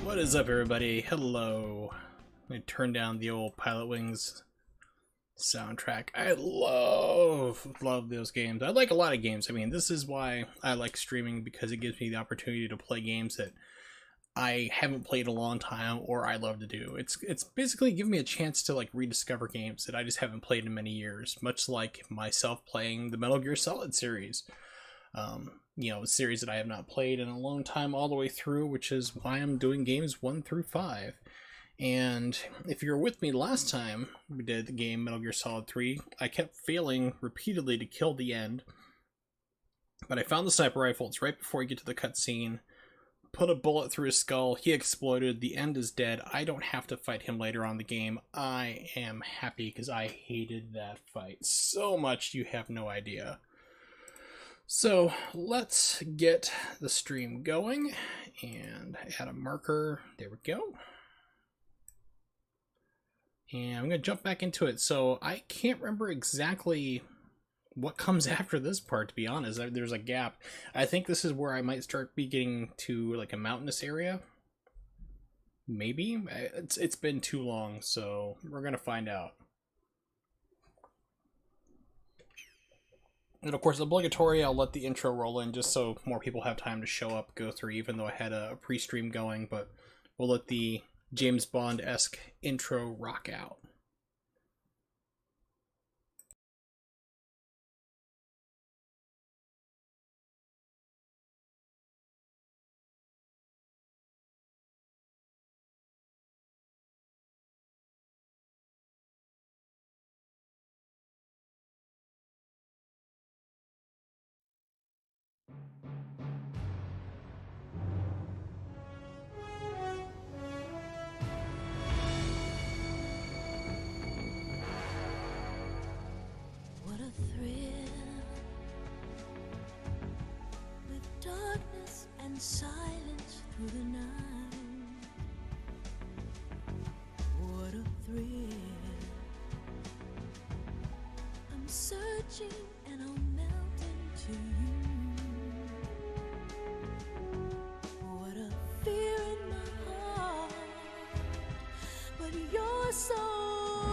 What is up, everybody? Hello. Let me turn down the old Pilotwings soundtrack. I love those games. I like a lot of games. I mean, this is why I like streaming, because it gives me the opportunity to play games that I haven't played in a long time or I love to do. It's basically giving me a chance to like rediscover games that I just haven't played in many years, much like myself playing the Metal Gear Solid series. A series that I have not played in a long time all the way through, which is why I'm doing games 1 through 5. And if you were with me last time we did the game Metal Gear Solid 3, I kept failing repeatedly to kill the end. But I found the sniper rifle. It's right before you get to the cutscene. Put a bullet through his skull. He exploded. The end is dead. I don't have to fight him later on in the game. I am happy because I hated that fight so much you have no idea. So let's get the stream going and add a marker. There we go. And I'm going to jump back into it. So I can't remember exactly what comes after this part, to be honest. There's a gap. I think this is where I might start getting to like a mountainous area. Maybe? It's been too long, so we're going to find out. And of course, obligatory, I'll let the intro roll in just so more people have time to show up, go through, even though I had a pre-stream going, but we'll let the James Bond-esque intro rock out. Silence through the night. What a thrill. I'm searching and I'll melt into you. What a fear in my heart, but you're so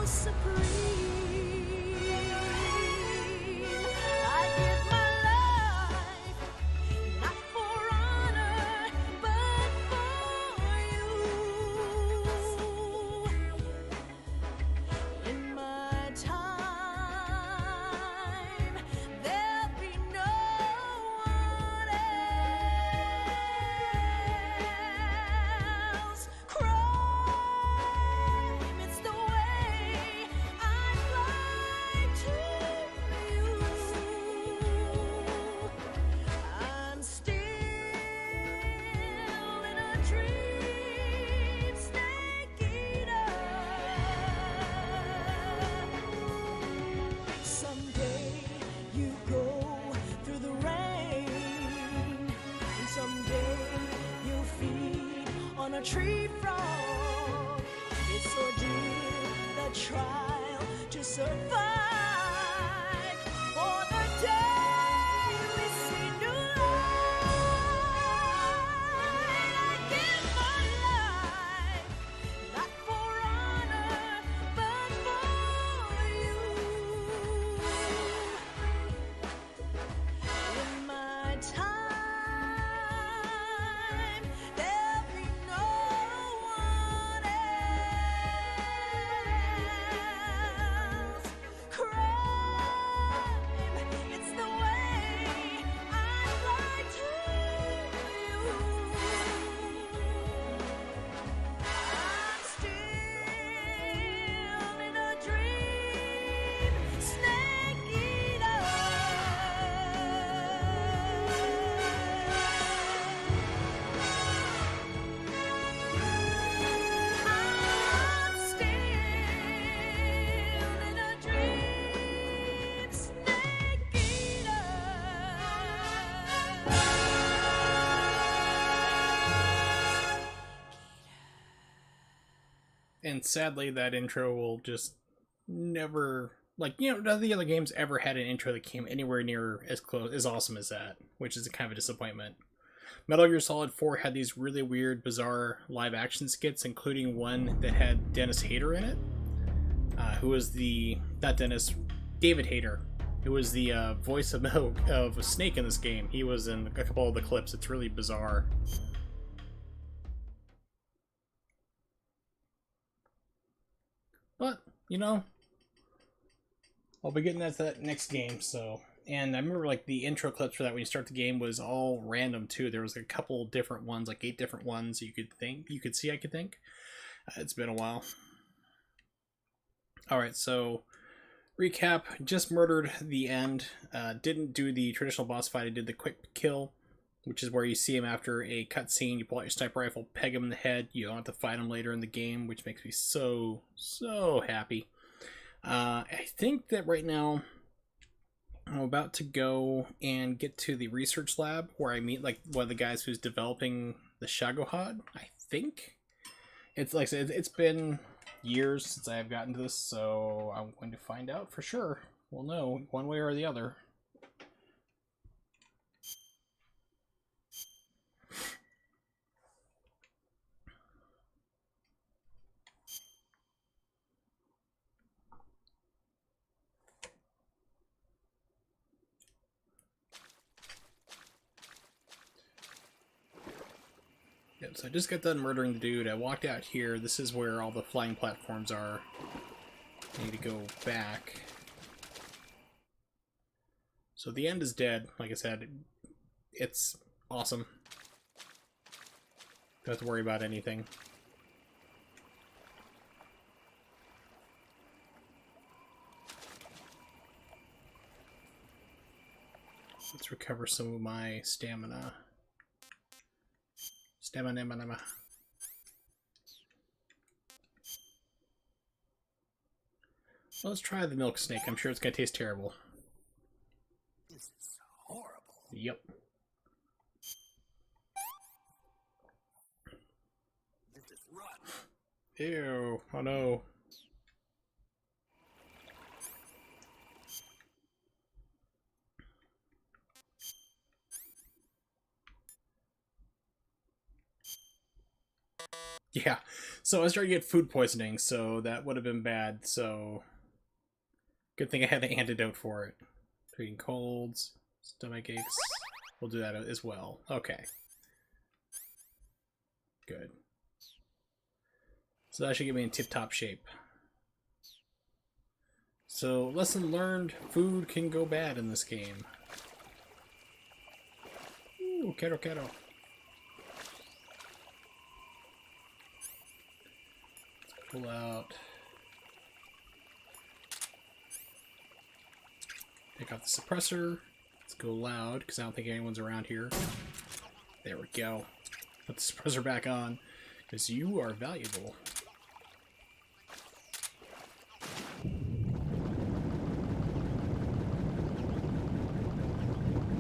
supreme. A tree frog, it's ordeal, the trial to survive. For the day we see new light, I give my life, not for honor, but for you. In my time, And sadly, that intro will just never, like, none of the other games ever had an intro that came anywhere near as close, as awesome as that, which is a kind of a disappointment. Metal Gear Solid 4 had these really weird, bizarre live action skits, including one that had Dennis Hader in it, who was not Dennis, David Hader, who was the voice of Snake in this game. He was in a couple of the clips. It's really bizarre. But, you know, I'll be getting to that next game, so... And I remember, like, the intro clips for that when you start the game was all random, too. There was a couple different ones, like 8 different ones you could see. It's been a while. Alright, so... Recap, just murdered the end. Didn't do the traditional boss fight, I did the quick kill, which is where you see him after a cutscene, you pull out your sniper rifle, peg him in the head, you don't have to fight him later in the game, which makes me so happy. I think that right now I'm about to go and get to the research lab where I meet like one of the guys who's developing the Shagohod. I think it's like I said, it's been years since I have gotten to this, so I'm going to find out for sure. We'll know one way or the other. Yep, so I just got done murdering the dude. I walked out here. This is where all the flying platforms are. I need to go back. So the end is dead. Like I said, it's awesome. Don't have to worry about anything. Let's recover some of my stamina. Stamina. Let's try the milk snake. I'm sure it's gonna taste terrible. This is horrible. Yep. This is rotten. Ew. Oh no. Yeah, so I started to get food poisoning, so that would have been bad, so... Good thing I had the antidote for it. Treating colds, stomach aches. We'll do that as well. Okay. Good. So that should get me in tip-top shape. So, lesson learned, food can go bad in this game. Ooh, Kero. Pull out. Pick up the suppressor. Let's go loud, because I don't think anyone's around here. There we go. Put the suppressor back on, because you are valuable.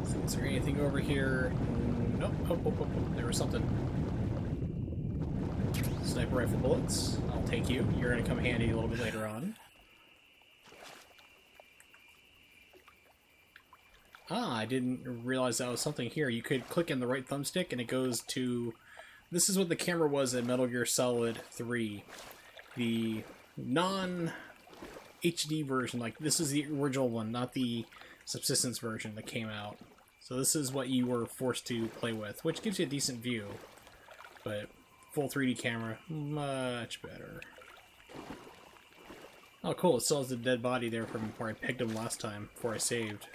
So is there anything over here? Nope. Oh. There was something. Sniper rifle bullets. I'll take you. You're going to come handy a little bit later on. Ah, I didn't realize that was something here. You could click in the right thumbstick and it goes to... This is what the camera was in Metal Gear Solid 3. The non-HD version. Like, this is the original one, not the subsistence version that came out. So this is what you were forced to play with, which gives you a decent view. But... full 3D camera, much better. Oh cool, it still has the dead body there from where I pegged him last time, before I saved.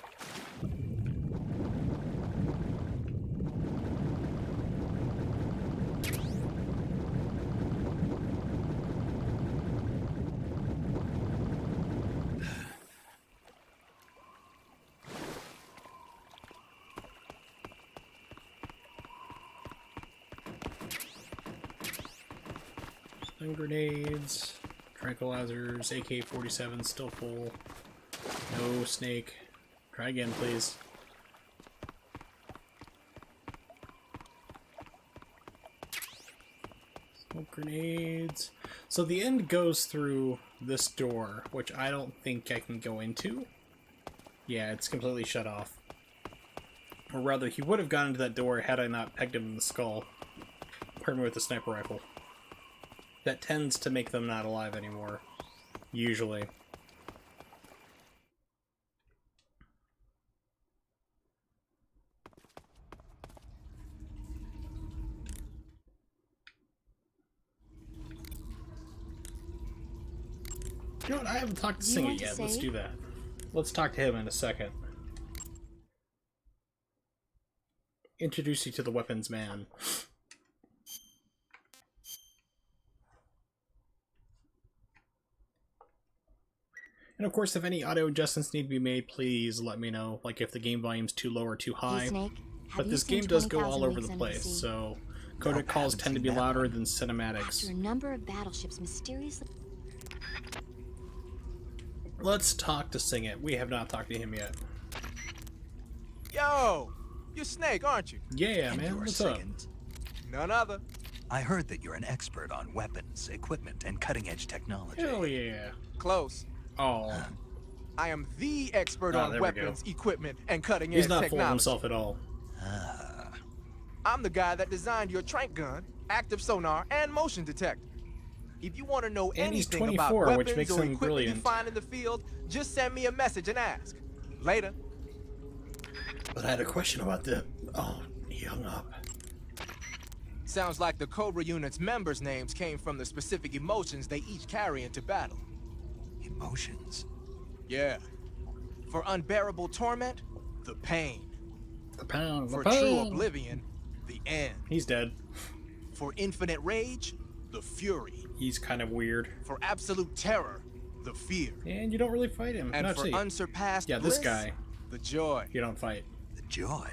Stun grenades, tranquilizers, AK-47 still full. No snake. Try again, please. Smoke grenades. So the end goes through this door, which I don't think I can go into. Yeah, it's completely shut off. Or rather, he would have gone into that door had I not pegged him in the skull. Pardon me, with the sniper rifle. That tends to make them not alive anymore. Usually. You know what? I haven't talked to You Singh want to yet. Let's say? do that. Let's talk to him in a second. Introduce you to the weapons man. And of course, if any audio adjustments need to be made, please let me know. Like if the game volume's too low or too high. Hey, Snake. Have But you this seen game does go 20,000 all over Leagues the Under place, Sea? so Nope, codec calls haven't tend to seen be that louder one. than cinematics. After a number of battleships mysteriously... Let's talk to Sing It. We have not talked to him yet. Yo, you're Snake, aren't you? Yeah, And man. you're What's up? second. None other. I heard that you're an expert on weapons, equipment, and cutting-edge technology. Hell yeah. Close. Oh, I am the expert Ah, on there we go. weapons, equipment, and cutting edge he's not fooling technology. himself at all. Ah, I'm the guy that designed your trank gun, active sonar, and motion detector. If you want to know And he's anything about 24, which weapons makes or him equipment brilliant. you find in the field, just send me a message and ask. Later. But I had a question about the... Oh, he hung up. Sounds like the Cobra unit's members' names came from the specific emotions they each carry into battle. emotions. Yeah. For unbearable torment, the pain. The pound, the For pound. true oblivion, the end. He's dead. For infinite rage, the fury. He's kind of weird. For absolute terror, the fear. And you don't really fight him. And No, for actually, unsurpassed yeah, this bliss, guy. the joy. You don't fight. The joy.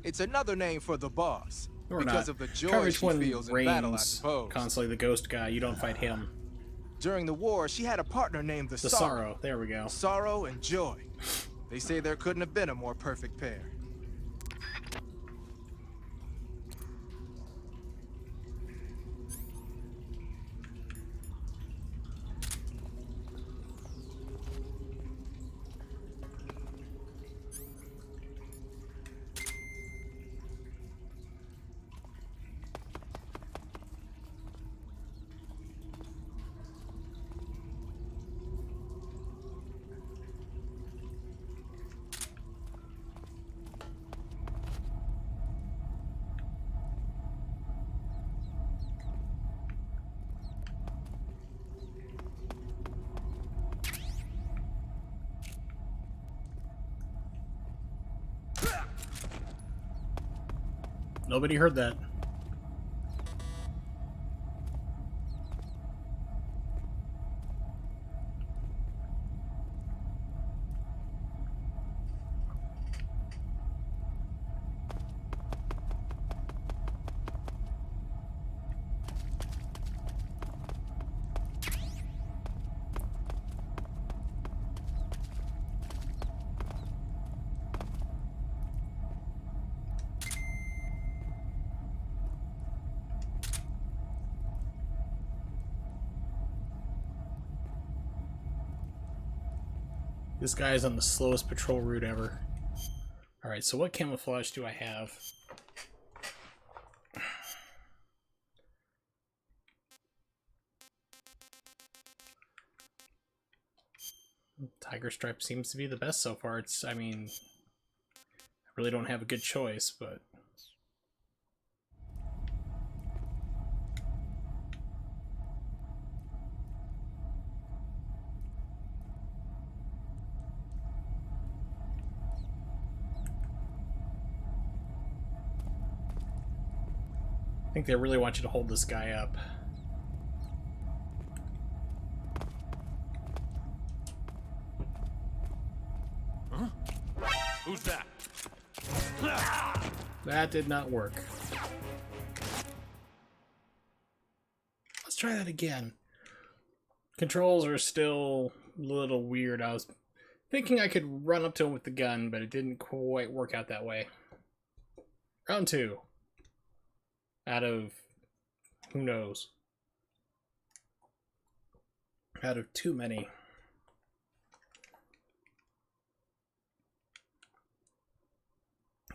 It's another name for the boss. Or because not. of the joy Coverage she when feels in battle, I Reigns, suppose. constantly the ghost guy, you don't fight him. During the war, she had a partner named the The Sorrow. sorrow. There we go. Sorrow and joy. They say there couldn't have been a more perfect pair. Nobody heard that. This guy is on the slowest patrol route ever. Alright, so what camouflage do I have? Tiger Stripe seems to be the best so far. It's, I mean, I really don't have a good choice, but... I think they really want you to hold this guy up. Who's that? That did not work. Let's try that again. Controls are still a little weird. I was thinking I could run up to him with the gun, but it didn't quite work out that way. Round 2. Out of... who knows? Out of too many.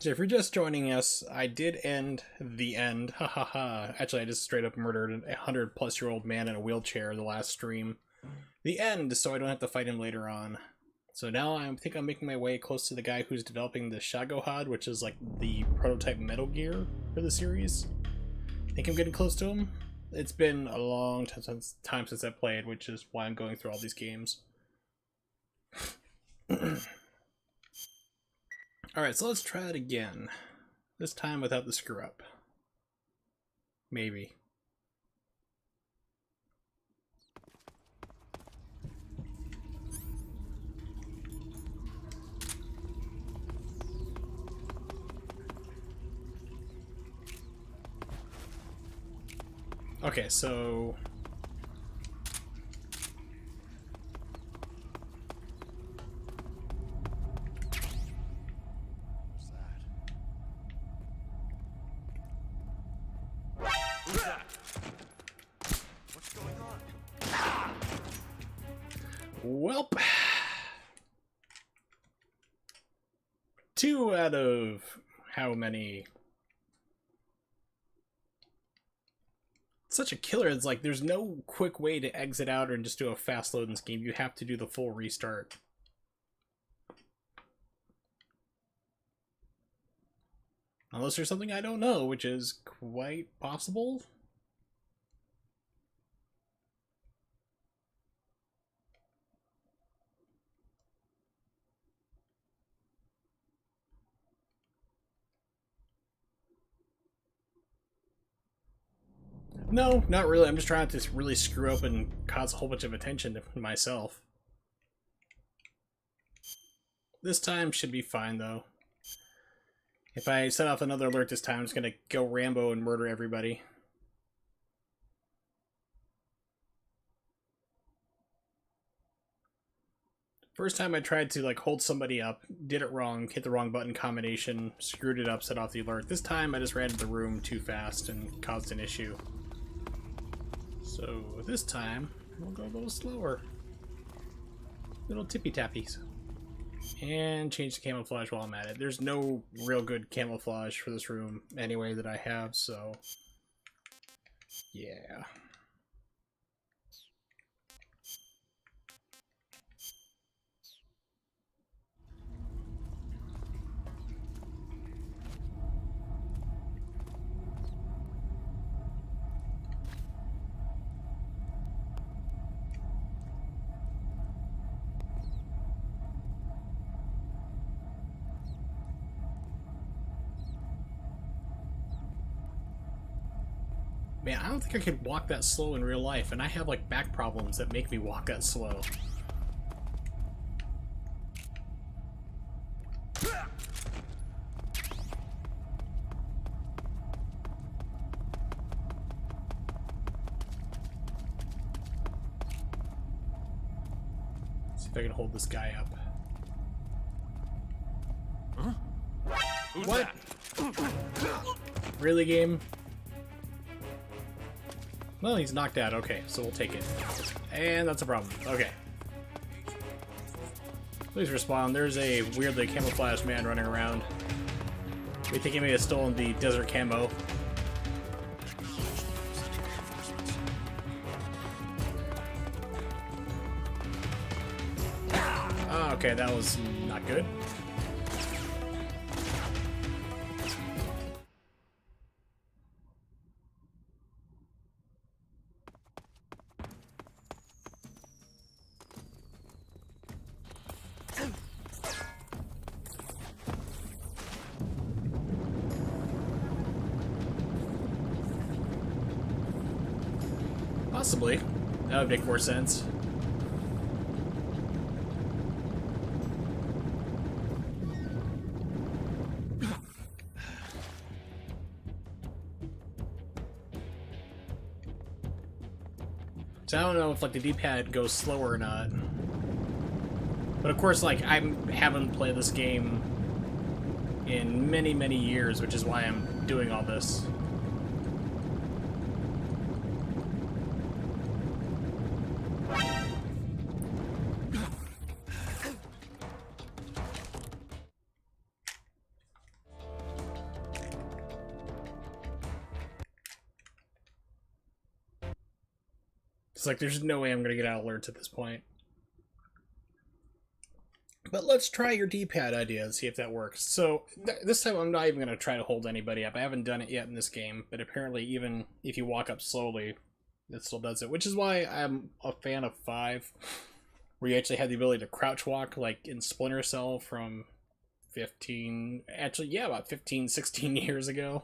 So if you're just joining us, I did end the end. Ha ha ha. Actually, I just straight up murdered a 100-plus-year-old man in a wheelchair in the last stream. The end, so I don't have to fight him later on. So now I think I'm making my way close to the guy who's developing the Shagohod, which is like the prototype Metal Gear for the series. I think I'm getting close to him. It's been a long time since I played, which is why I'm going through all these games. Alright, so let's try it again. This time without the screw up. Maybe. Okay, so... Welp. 2 out of how many? It's such a killer. It's like there's no quick way to exit out and just do a fast load in this game. You have to do the full restart. Unless there's something I don't know, which is quite possible. No, not really. I'm just trying to really screw up and cause a whole bunch of attention to myself. This time should be fine, though. If I set off another alert this time, I'm just gonna go Rambo and murder everybody. First time I tried to like hold somebody up, did it wrong, hit the wrong button combination, screwed it up, set off the alert. This time I just ran into the room too fast and caused an issue. So this time, we'll go a little slower. Little tippy tappies. And change the camouflage while I'm at it. There's no real good camouflage for this room anyway that I have, so... yeah. Man, I don't think I could walk that slow in real life, and I have like back problems that make me walk that slow. See if I can hold this guy up. Huh? Who's What? that? Really, game? Well, he's knocked out. Okay, so we'll take it. And that's a problem. Okay. Please respawn. There's a weirdly camouflaged man running around. We think he may have stolen the desert camo. Oh, okay, that was not good. Possibly. That would make more sense. So I don't know if like the D-pad goes slower or not. But of course, like, I haven't played this game in many, many years, which is why I'm doing all this. It's like there's no way I'm gonna get out alerts at this point. But let's try your D-pad idea and see if that works. So this time I'm not even gonna try to hold anybody up. I haven't done it yet in this game, but apparently even if you walk up slowly, it still does it. Which is why I'm a fan of 5, where you actually have the ability to crouch walk, like in Splinter Cell from 15, 16 years ago.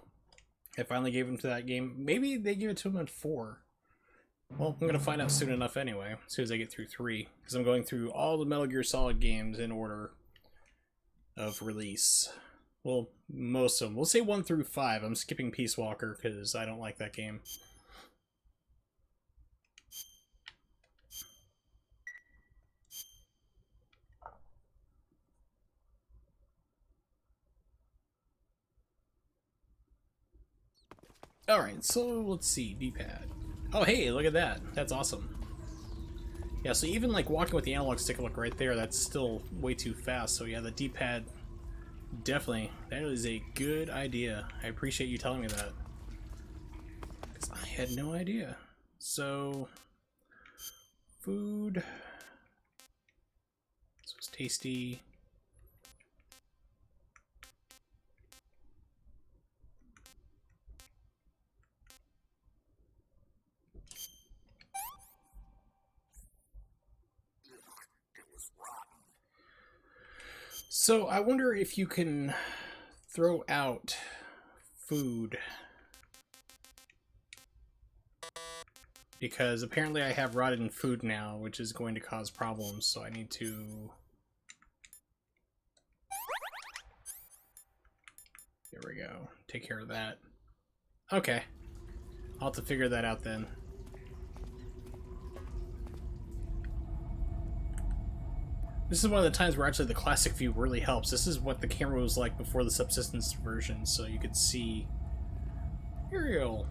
I finally gave him to that game. Maybe they gave it to him in 4. Well, I'm going to find out soon enough anyway, as soon as I get through 3. Because I'm going through all the Metal Gear Solid games in order of release. Well, most of them. We'll say 1 through 5. I'm skipping Peace Walker because I don't like that game. Alright, so let's see, D-pad. Oh hey, look at that. That's awesome. Yeah, so even like walking with the analog stick, look right there, that's still way too fast. So yeah, the D-pad, definitely, that is a good idea. I appreciate you telling me that. Because I had no idea. So, food. This was tasty. So I wonder if you can throw out food, because apparently I have rotten food now, which is going to cause problems, so I need to... There we go. Take care of that. Okay. I'll have to figure that out then. This is one of the times where actually the classic view really helps. This is what the camera was like before the subsistence version, so you could see Ariel.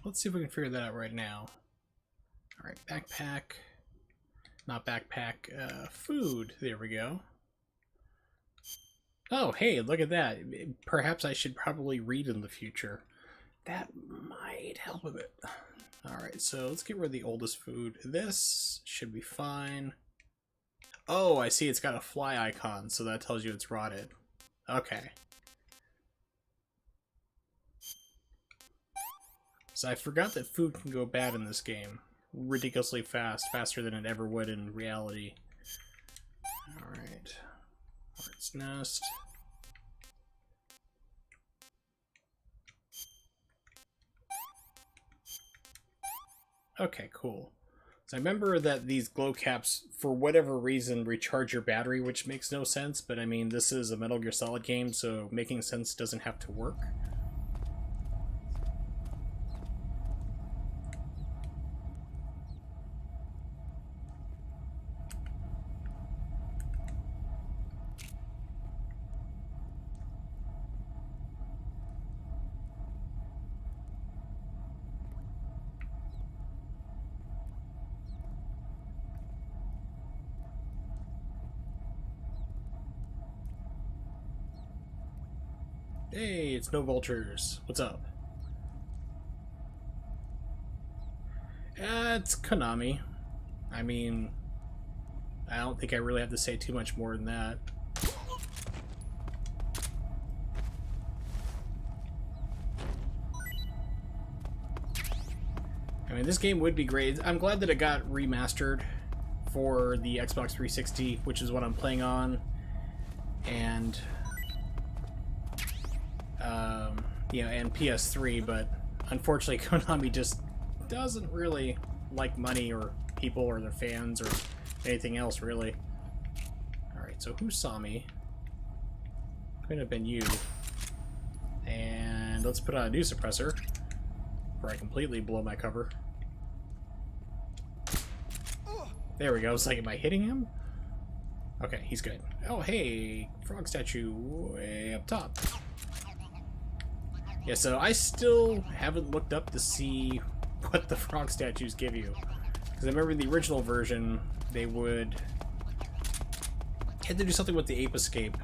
Let's see if we can figure that out right now. Alright, backpack. Not backpack, food. There we go. Oh, hey, look at that. Perhaps I should probably read in the future. That might help a bit. Alright, so let's get rid of the oldest food. This should be fine. Oh, I see it's got a fly icon, so that tells you it's rotted. Okay. So I forgot that food can go bad in this game. Ridiculously fast, faster than it ever would in reality. Alright. Hornet's Nest. Okay, cool. So I remember that these glow caps, for whatever reason, recharge your battery, which makes no sense, but I mean, this is a Metal Gear Solid game, so making sense doesn't have to work. Hey, it's No Vultures. What's up? It's Konami. I mean, I don't think I really have to say too much more than that. I mean, this game would be great. I'm glad that it got remastered for the Xbox 360, which is what I'm playing on. And... yeah, and PS3, but unfortunately Konami just doesn't really like money or people or their fans or anything else, really. Alright, so who saw me? Could have been you. And let's put on a new suppressor before I completely blow my cover. There we go. It's like, am I hitting him? Okay, he's good. Oh, hey, frog statue way up top. Yeah, so I still haven't looked up to see what the frog statues give you. Because I remember in the original version, they would... had to do something with the ape escape.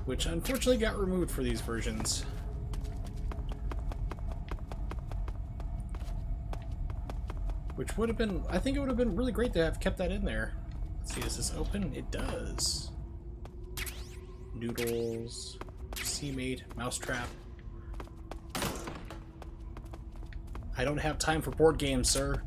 Which unfortunately got removed for these versions. Which would have been, I think it would have been really great to have kept that in there. Let's see, does this open? It does. Noodles, Seamate, Mousetrap. I don't have time for board games, sir.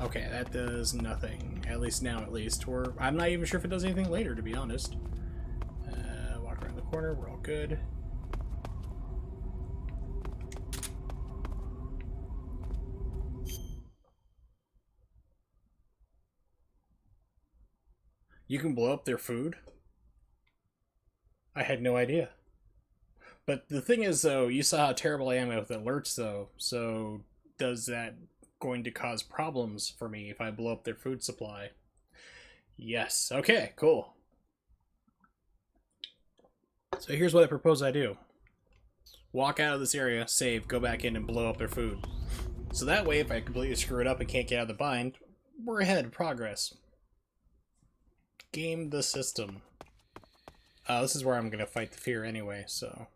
Okay, that does nothing. At least now, at least. Or I'm not even sure if it does anything later, to be honest. Walk around the corner, we're all good. You can blow up their food? I had no idea. But the thing is, though, you saw how terrible I am with alerts, though. So, does that going to cause problems for me if I blow up their food supply? Yes. Okay, cool. So here's what I propose I do. Walk out of this area, save, go back in and blow up their food. So that way, if I completely screw it up and can't get out of the bind, we're ahead in progress. Game the system. This is where I'm going to fight the fear anyway, so...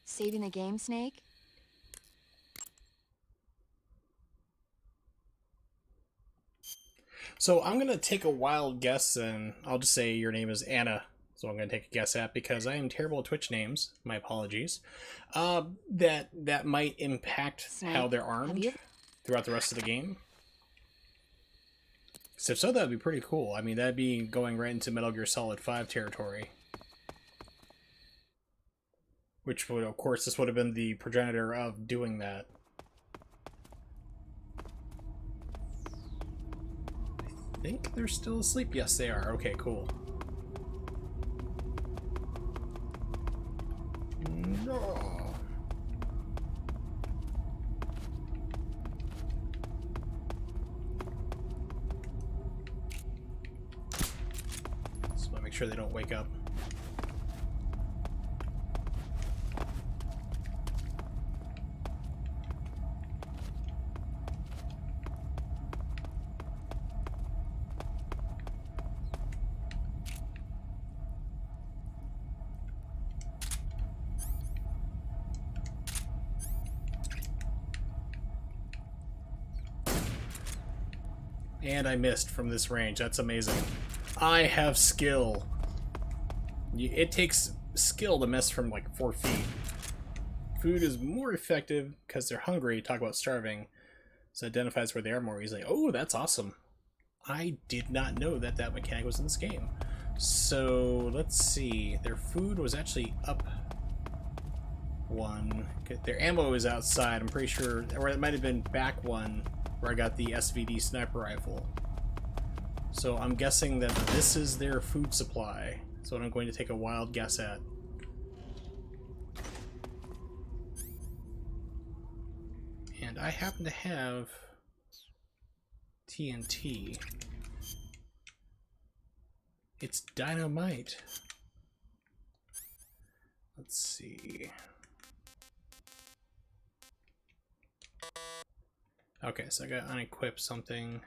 Saving the game, Snake? So I'm going to take a wild guess, and I'll just say your name is Anna. So I'm going to take a guess at, because I am terrible at Twitch names. My apologies. That might impact Snake, how they're have armed you- throughout the rest of the game. So if so, that would be pretty cool. I mean, that'd be going right into Metal Gear Solid 5 territory. Which would, of course, this would have been the progenitor of doing that. I think they're still asleep. Yes, they are. Okay, cool. No. Just want to make sure they don't wake up. And I missed from this range. That's amazing. I have skill. It takes skill to miss from like 4 feet. Food is more effective because they're hungry. Talk about starving. So it identifies where they are more easily. Oh, that's awesome. I did not know that that mechanic was in this game. So let's see. Their food was actually up 1. Their ammo is outside. I'm pretty sure. Or it might have been back 1. Where I got the SVD sniper rifle. So I'm guessing that this is their food supply. So what I'm going to take a wild guess at. And I happen to have TNT. It's dynamite. Let's see. Okay, so I gotta unequip something.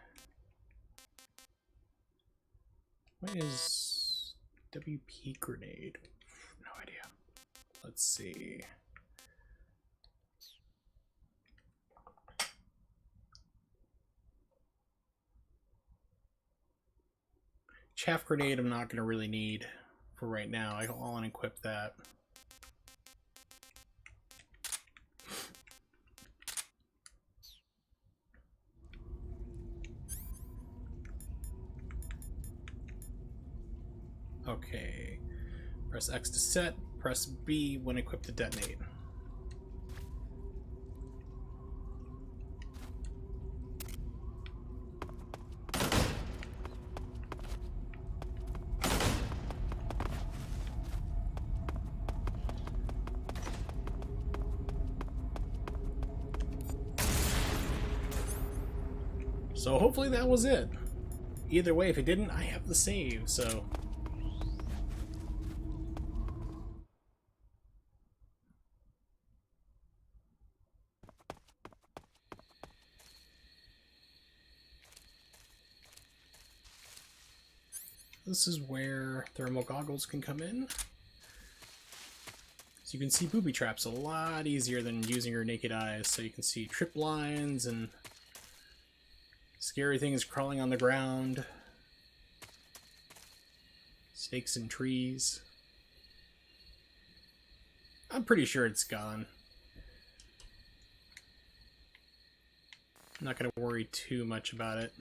What is WP grenade? No idea. Let's see. Chaff grenade I'm not gonna really need for right now. I'll unequip that. Okay, press X to set, press B when equipped to detonate. So hopefully that was it. Either way, if it didn't, I have the save, so... This is where thermal goggles can come in. So you can see booby traps a lot easier than using your naked eyes, so you can see trip lines and scary things crawling on the ground. Snakes in trees. I'm pretty sure it's gone. I'm not going to worry too much about it.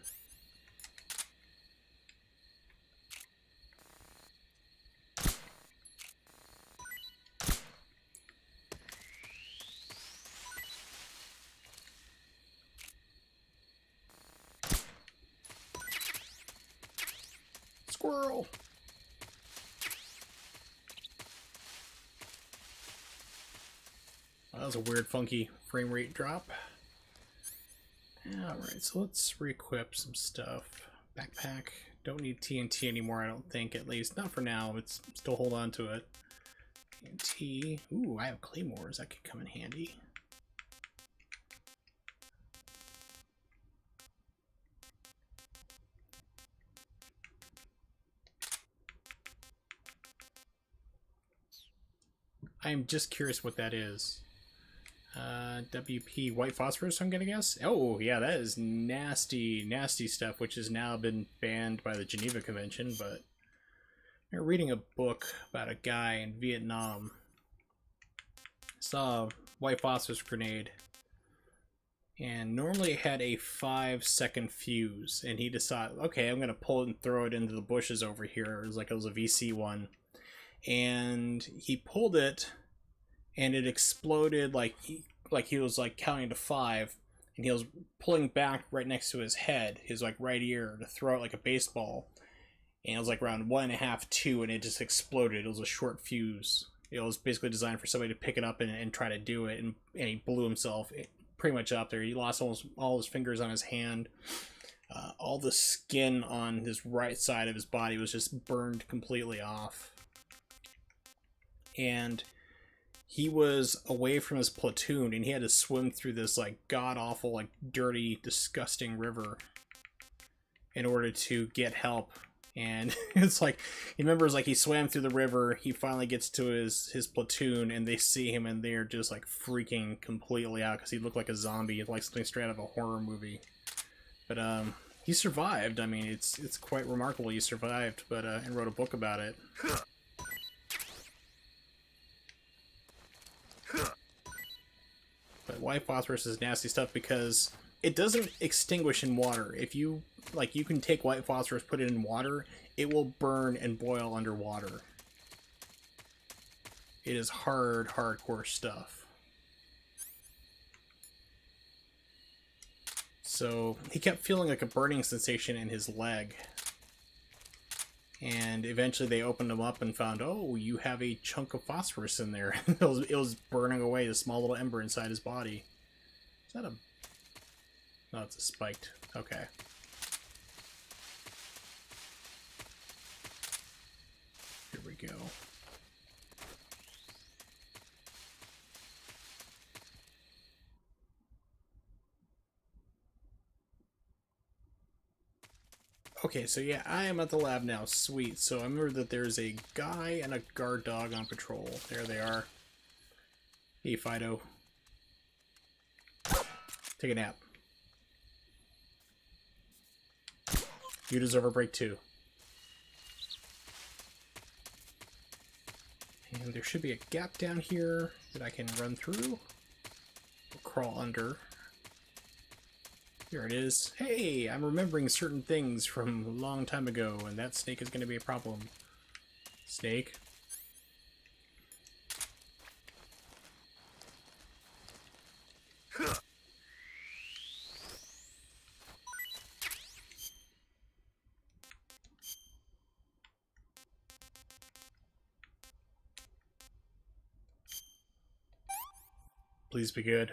Squirrel! That was a weird, funky frame rate drop. Alright, so let's re-equip some stuff. Backpack. Don't need TNT anymore, I don't think, at least. Not for now, but still hold on to it. TNT. Ooh, I have claymores. That could come in handy. I am just curious what that is. WP white phosphorus, I'm gonna guess. Oh yeah, that is nasty, nasty stuff, which has now been banned by the Geneva Convention. But I'm reading a book about a guy in Vietnam. Saw a white phosphorus grenade, and normally it had a 5-second fuse, and he decided, okay, I'm gonna pull it and throw it into the bushes over here. It was like it was a VC one, and he pulled it. And it exploded like he was like counting to 5, and he was pulling back right next to his head, his like right ear, to throw it like a baseball. And it was like around 1.5, 2, and it just exploded. It was a short fuse. It was basically designed for somebody to pick it up and try to do it, and he blew himself pretty much up there. He lost almost all his fingers on his hand. All the skin on his right side of his body was just burned completely off. And he was away from his platoon, and he had to swim through this like god-awful, like dirty, disgusting river in order to get help. And it's like, he remembers, like, he swam through the river, he finally gets to his platoon, and they see him, and they're just like freaking completely out because he looked like a zombie, like something straight out of a horror movie. But he survived. I mean, it's quite remarkable he survived, but and wrote a book about it. But white phosphorus is nasty stuff because it doesn't extinguish in water. If you, like, you can take white phosphorus, put it in water, it will burn and boil underwater. It is hard, hardcore stuff. So he kept feeling like a burning sensation in his leg. And eventually they opened him up and found, oh, you have a chunk of phosphorus in there. it was burning away the small little ember inside his body. Is that a... No, it's a spiked. Okay. Here we go. Okay, so yeah, I am at the lab now. Sweet. So I remember that there's a guy and a guard dog on patrol. There they are. Hey, Fido. Take a nap. You deserve a break too. And there should be a gap down here that I can run through. Or crawl under. Here it is. Hey, I'm remembering certain things from a long time ago, and that snake is going to be a problem. Snake. Please be good.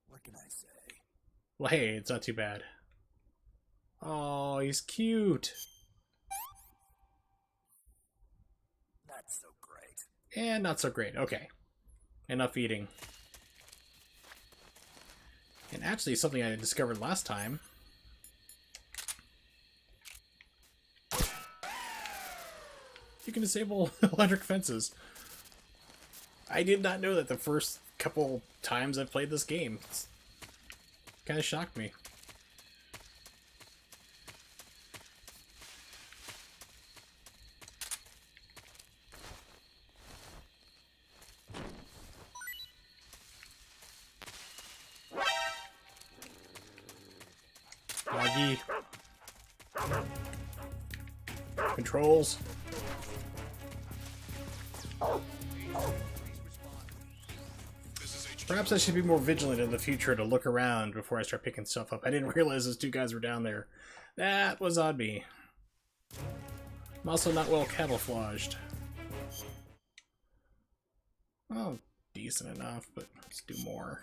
What can I say? Well, hey, it's not too bad. Oh, he's cute. Not so great. And not so great. Okay. Enough eating. And actually, something I discovered last time. You can disable electric fences. I did not know that the first couple times I've played this game. It's kind of shocked me. Doggy. Controls. Perhaps I should be more vigilant in the future to look around before I start picking stuff up. I didn't realize those two guys were down there. That was on me. I'm also not well camouflaged. Oh, decent enough, but let's do more.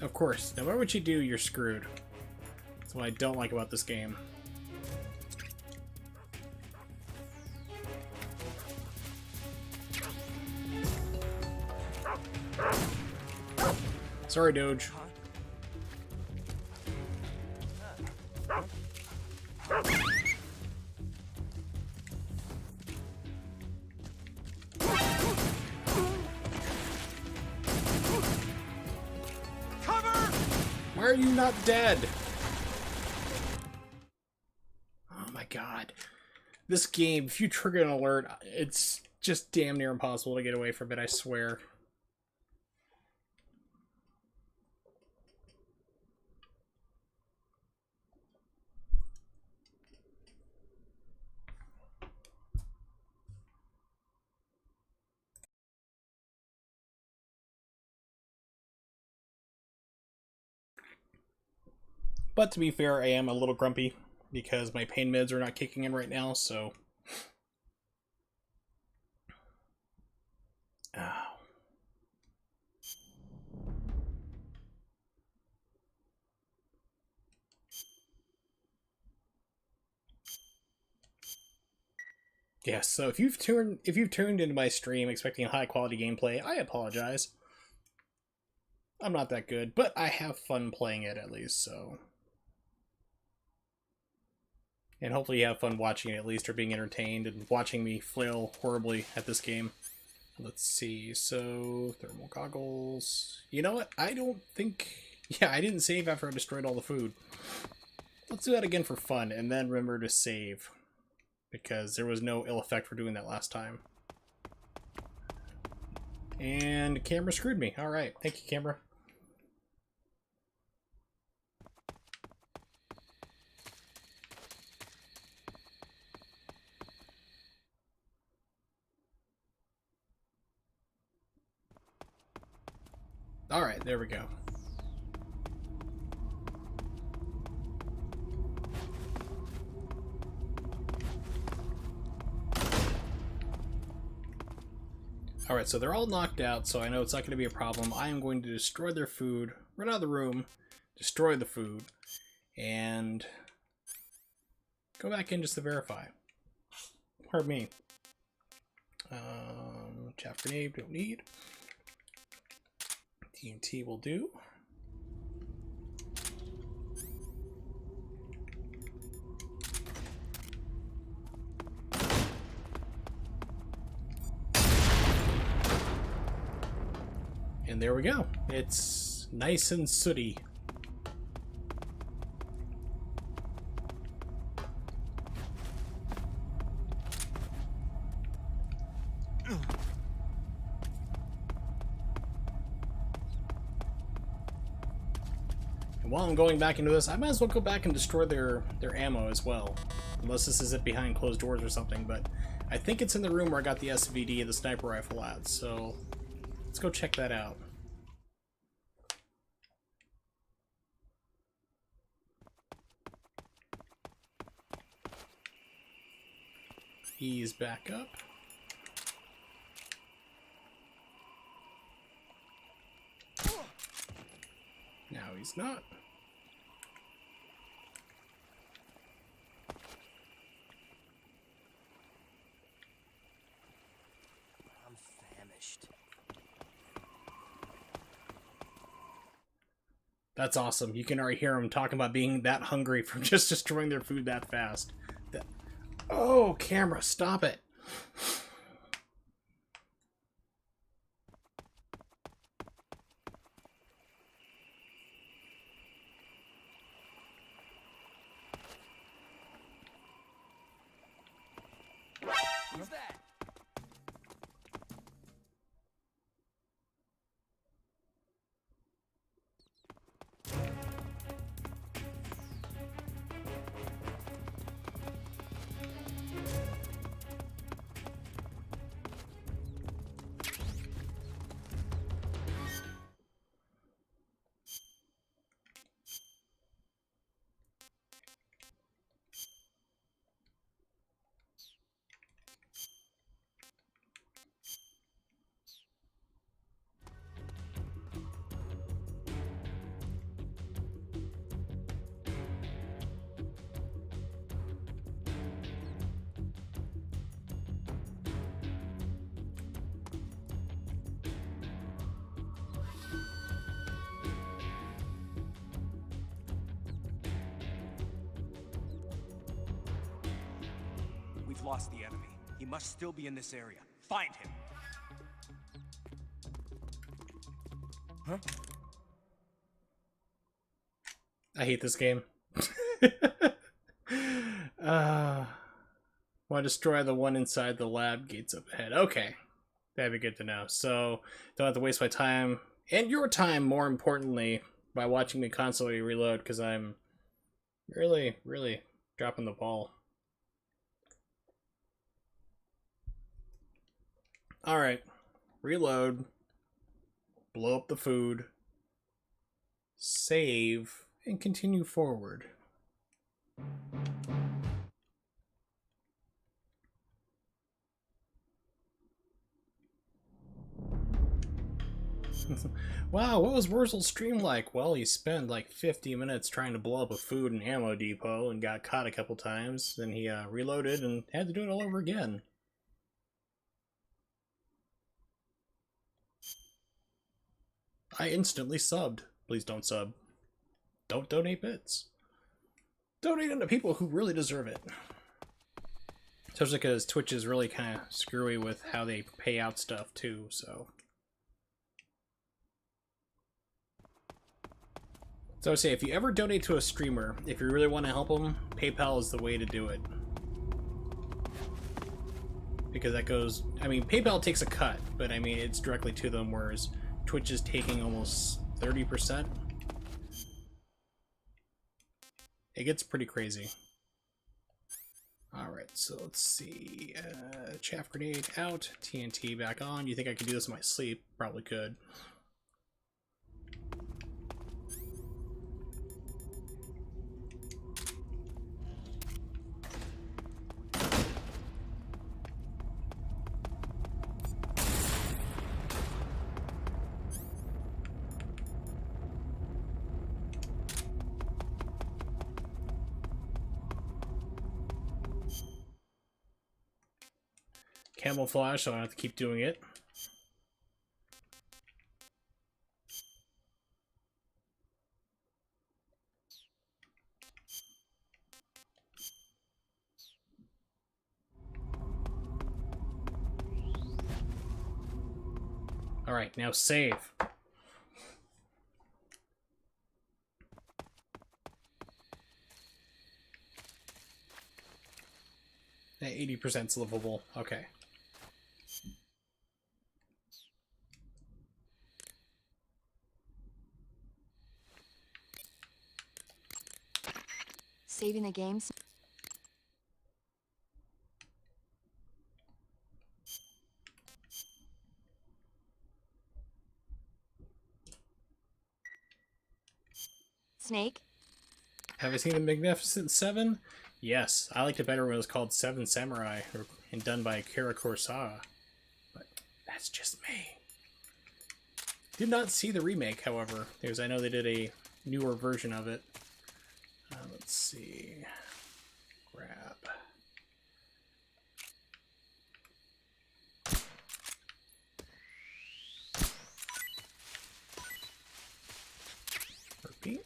Of course, no matter what you do, you're screwed. That's what I don't like about this game. Sorry, Doge. Why are you not dead? Oh my god. This game, if you trigger an alert, it's just damn near impossible to get away from it, I swear. But to be fair, I am a little grumpy because my pain meds are not kicking in right now, so... Ow. Yeah, so if you've tuned into my stream expecting high quality gameplay, I apologize. I'm not that good, but I have fun playing it at least, so... And hopefully you have fun watching it at least, or being entertained and watching me flail horribly at this game. Let's see, so thermal goggles. You know what? I don't think... Yeah, I didn't save after I destroyed all the food. Let's do that again for fun, and then remember to save. Because there was no ill effect for doing that last time. And camera screwed me. Alright, thank you, camera. Alright, there we go. Alright, so they're all knocked out, so I know it's not going to be a problem. I am going to destroy their food, run out of the room, destroy the food, and go back in just to verify. Pardon me. Chaff grenade, don't need. TNT will do. And there we go. It's nice and sooty. While I'm going back into this, I might as well go back and destroy their ammo as well. Unless this is it behind closed doors or something, but I think it's in the room where I got the SVD and the sniper rifle at, so let's go check that out. He's back up. Now he's not. I'm famished. That's awesome. You can already hear him talking about being that hungry from just destroying their food that fast. Oh, camera, stop it. Who's that? We've lost the enemy. He must still be in this area. Find him. Huh? I hate this game. Want to destroy the one inside the lab gates up ahead. Okay. That'd be good to know. So, don't have to waste my time, and your time, more importantly, by watching me constantly reload, because I'm really, really dropping the ball. Alright. Reload. Blow up the food. Save. And continue forward. Wow, what was Wurzel's stream like? Well, he spent like 50 minutes trying to blow up a food and ammo depot and got caught a couple times. Then he reloaded and had to do it all over again. I instantly subbed. Please don't sub. Don't donate bits. Donate them to people who really deserve it. Especially because Twitch is really kind of screwy with how they pay out stuff too, so... So I would say, if you ever donate to a streamer, if you really want to help them, PayPal is the way to do it. Because that goes... I mean, PayPal takes a cut, but I mean, it's directly to them, whereas Twitch is taking almost 30%. It gets pretty crazy. Alright, so let's see. Chaff grenade out, TNT back on. You think I could do this in my sleep? Probably could. Camouflage, so I don't have to keep doing it. Alright, now save. That 80%'s livable. Okay. Saving the game. Snake? Have I seen The Magnificent Seven? Yes, I liked it better when it was called Seven Samurai and done by Akira Kurosawa. But that's just me. Did not see the remake, however, because I know they did a newer version of it. Let's see. Grab. Repeat.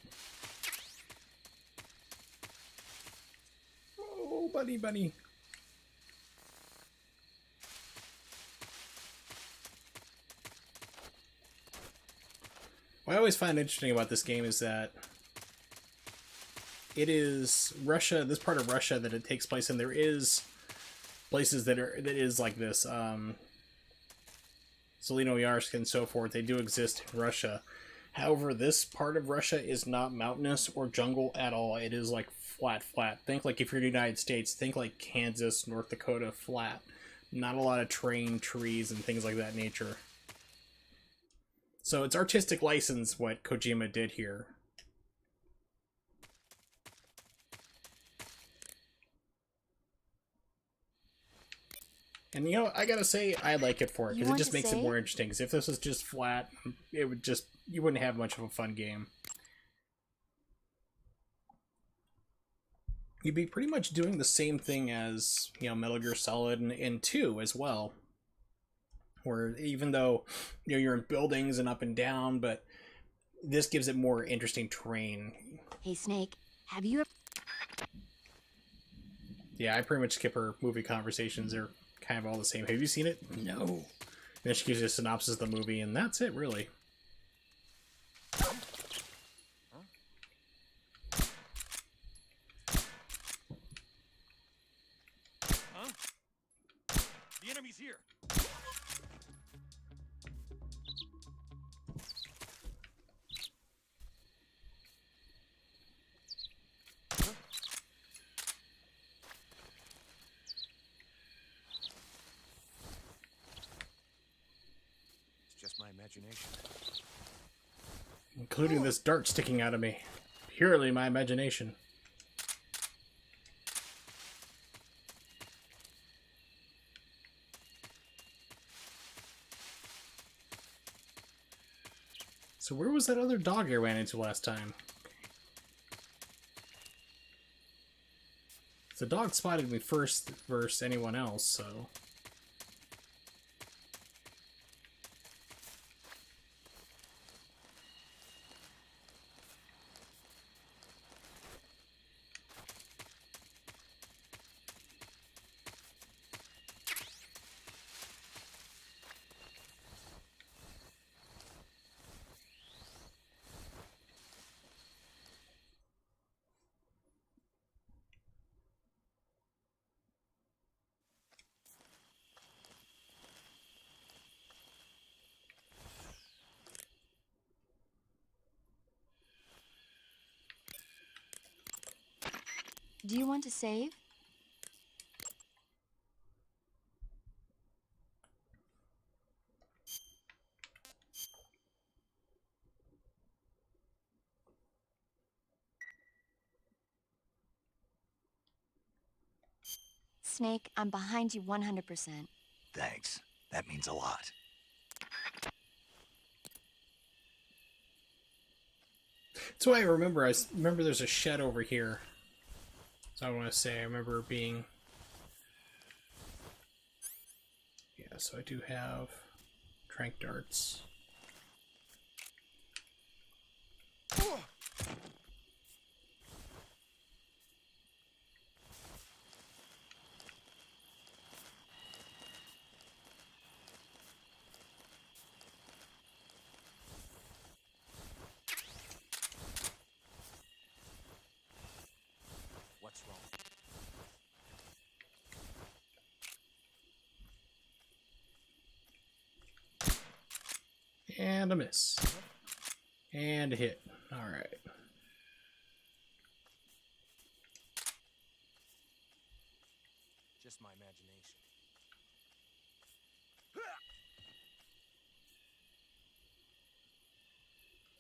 Oh, buddy, buddy. What I always find interesting about this game is that it is Russia, this part of Russia that it takes place in. There is places that is like this. Zelenoyarsk and so forth, they do exist in Russia. However, this part of Russia is not mountainous or jungle at all. It is like flat. Think like if you're in the United States, think like Kansas, North Dakota, flat. Not a lot of terrain, trees, and things like that nature. So it's artistic license what Kojima did here. And you know, I gotta say, I like it for it, because it just makes it more interesting. Because if this was just flat, it would just, you wouldn't have much of a fun game. You'd be pretty much doing the same thing as, you know, Metal Gear Solid and 2 as well. Where even though, you know, you're in buildings and up and down, but this gives it more interesting terrain. Hey, Snake, have you ever... Yeah, I pretty much skip her movie conversations. They're kind of all the same. Have you seen it? No. And then she gives you a synopsis of the movie, and that's it, really. Huh? The enemy's here. Just my imagination. Including this dart sticking out of me. Purely my imagination. So where was that other dog I ran into last time? The dog spotted me first versus anyone else, so... Do you want to save? Snake, I'm behind you 100%. Thanks. That means a lot. So I remember there's a shed over here. So I want to say I remember being... Yeah, so I do have tranq darts. What's wrong? And a miss. And a hit. Alright. Just my imagination.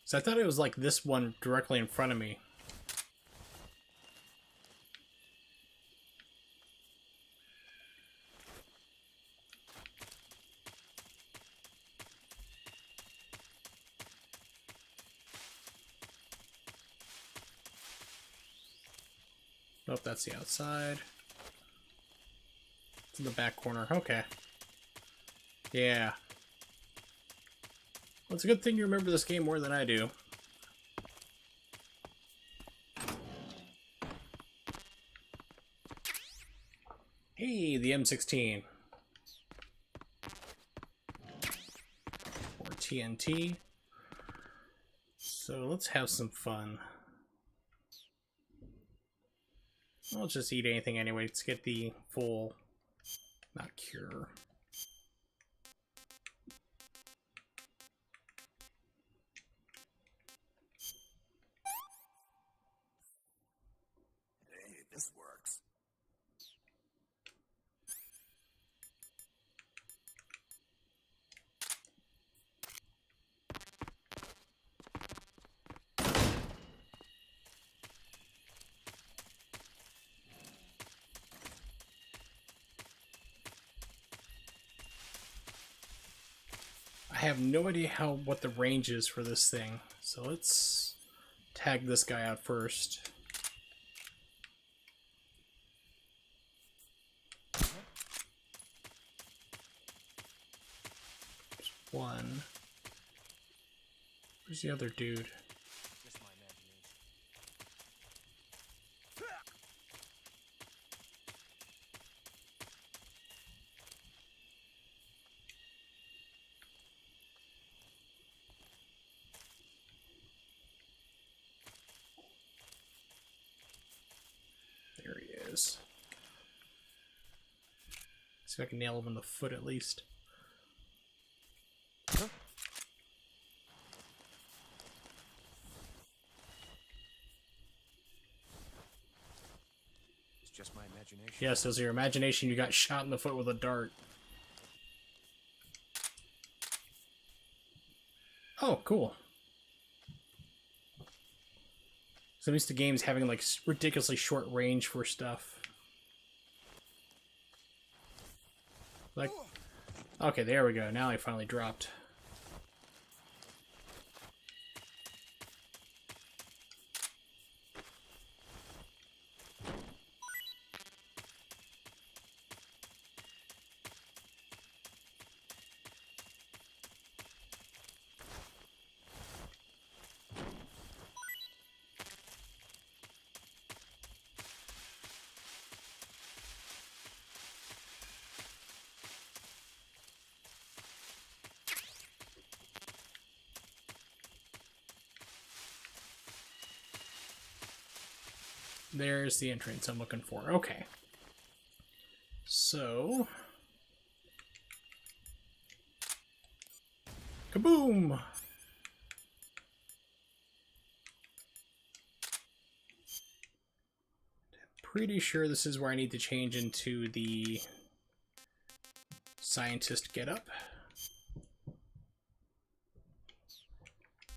So I thought it was like this one directly in front of me. Nope, that's the outside. It's in the back corner. Okay. Yeah. Well, it's a good thing you remember this game more than I do. Hey, the M16. Or TNT. So let's have some fun. I'll just eat anything anyway. Let's get the full, not cure. Hey, this works. I have no idea what the range is for this thing, so let's tag this guy out first. There's one. Where's the other dude? Just my imagination. There he is. See if I can nail him in the foot at least. It's just my imagination. Yes, as your imagination, you got shot in the foot with a dart. Oh, cool. So I'm used to games having like ridiculously short range for stuff. Like, okay, there we go. Now I finally dropped. There's the entrance I'm looking for. Okay. So... kaboom! Pretty sure this is where I need to change into the scientist getup.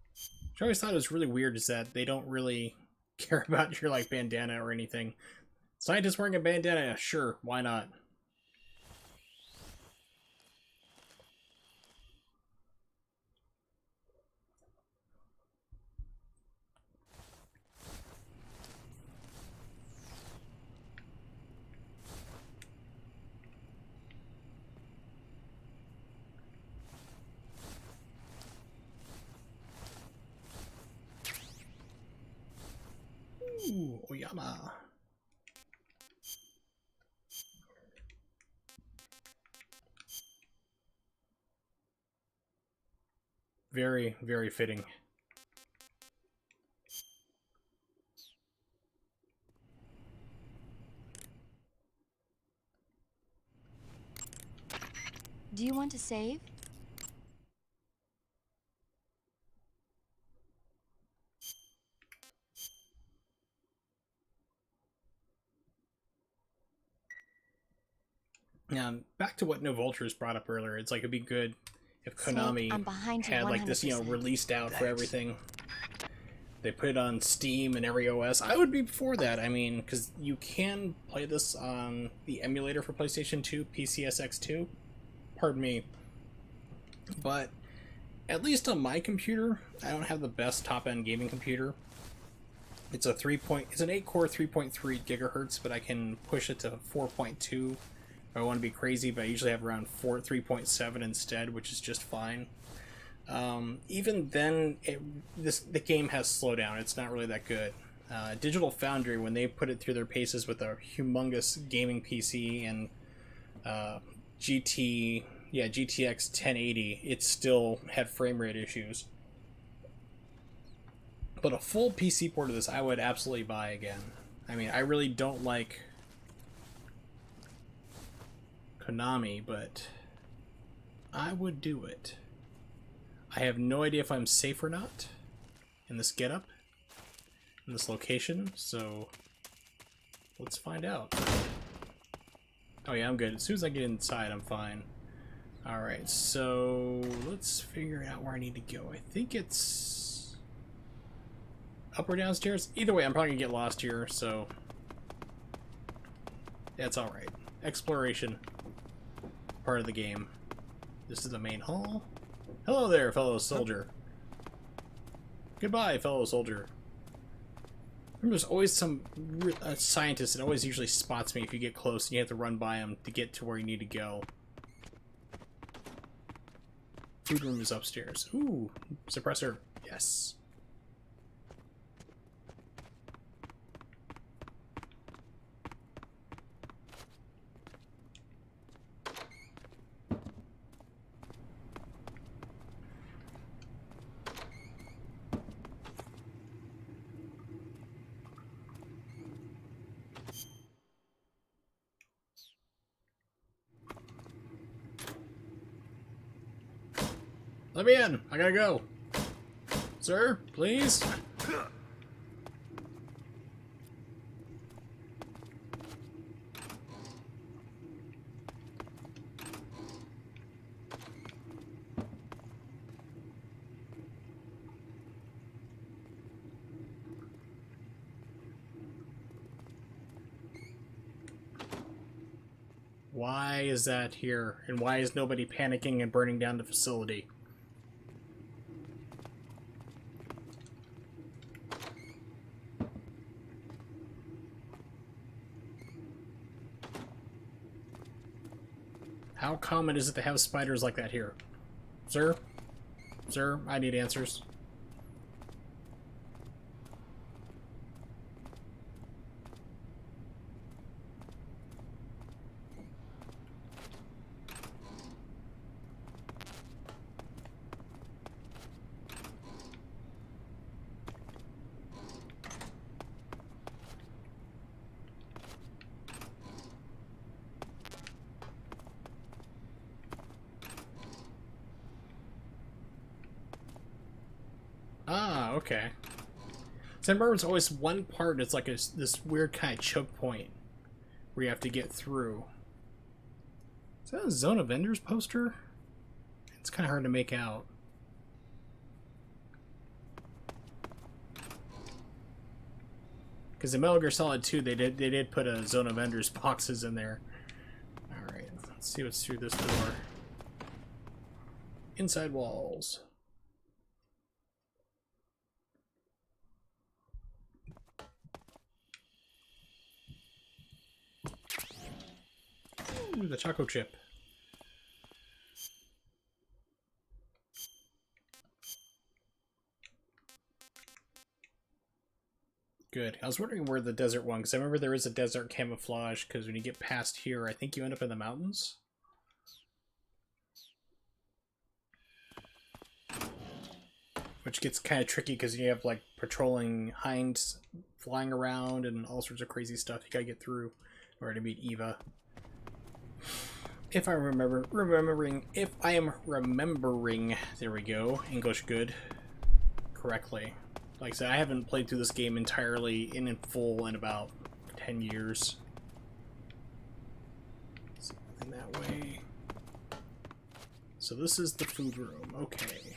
Which I always thought was really weird is that they don't really care about your like bandana or anything. Scientist wearing a bandana, sure, why not? Ooh, Oyama. Very, very fitting. Do you want to save? Now, back to what No Vultures brought up earlier, it's like it'd be good if Konami I'm behind you had like this, 100%. released out for Thanks. everything. They put it on Steam and every OS. I would be for that. I mean, because you can play this on the emulator for PlayStation 2, PCSX2. Pardon me. But at least on my computer, I don't have the best top-end gaming computer. It's an 8-core 3.3 gigahertz, but I can push it to 4.2 if I want to be crazy, but I usually have around 3.7 instead, which is just fine. Even then, the game has slowdown. It's not really that good. Digital Foundry, when they put it through their paces with a humongous gaming PC and GTX 1080, it still had frame rate issues. But a full PC port of this, I would absolutely buy again. I mean, I really don't like Konami, but I would do it. I have no idea if I'm safe or not in this getup, in this location, so let's find out. Oh yeah, I'm good. As soon as I get inside, I'm fine. Alright, so let's figure out where I need to go. I think it's up or downstairs. Either way, I'm probably gonna get lost here, so that's alright. Exploration, part of the game. This is the main hall. Hello there, fellow soldier. Goodbye, fellow soldier. Remember, there's always some scientist that always usually spots me if you get close and you have to run by him to get to where you need to go. Food room is upstairs. Ooh, suppressor. Yes. Let me in. I gotta go. Sir, please. Why is that here? And why is nobody panicking and burning down the facility? How common is it to have spiders like that here? Sir? Sir, I need answers. Ah, okay. So I remember it's always one part, it's like this weird kind of choke point where you have to get through. Is that a Zone of Enders poster? It's kind of hard to make out. Because in Metal Gear Solid 2, they did put a Zone of Enders boxes in there. Alright, let's see what's through this door. Inside walls. Ooh, the Choco Chip. Good. I was wondering where the desert one, because I remember there is a desert camouflage, because when you get past here, I think you end up in the mountains. Which gets kind of tricky, because you have, like, patrolling hinds flying around and all sorts of crazy stuff you gotta get through in order to meet Eva. If I am remembering, there we go, English good, correctly. Like I said, I haven't played through this game entirely in full in about 10 years. So I in that way. So this is the food room. Okay.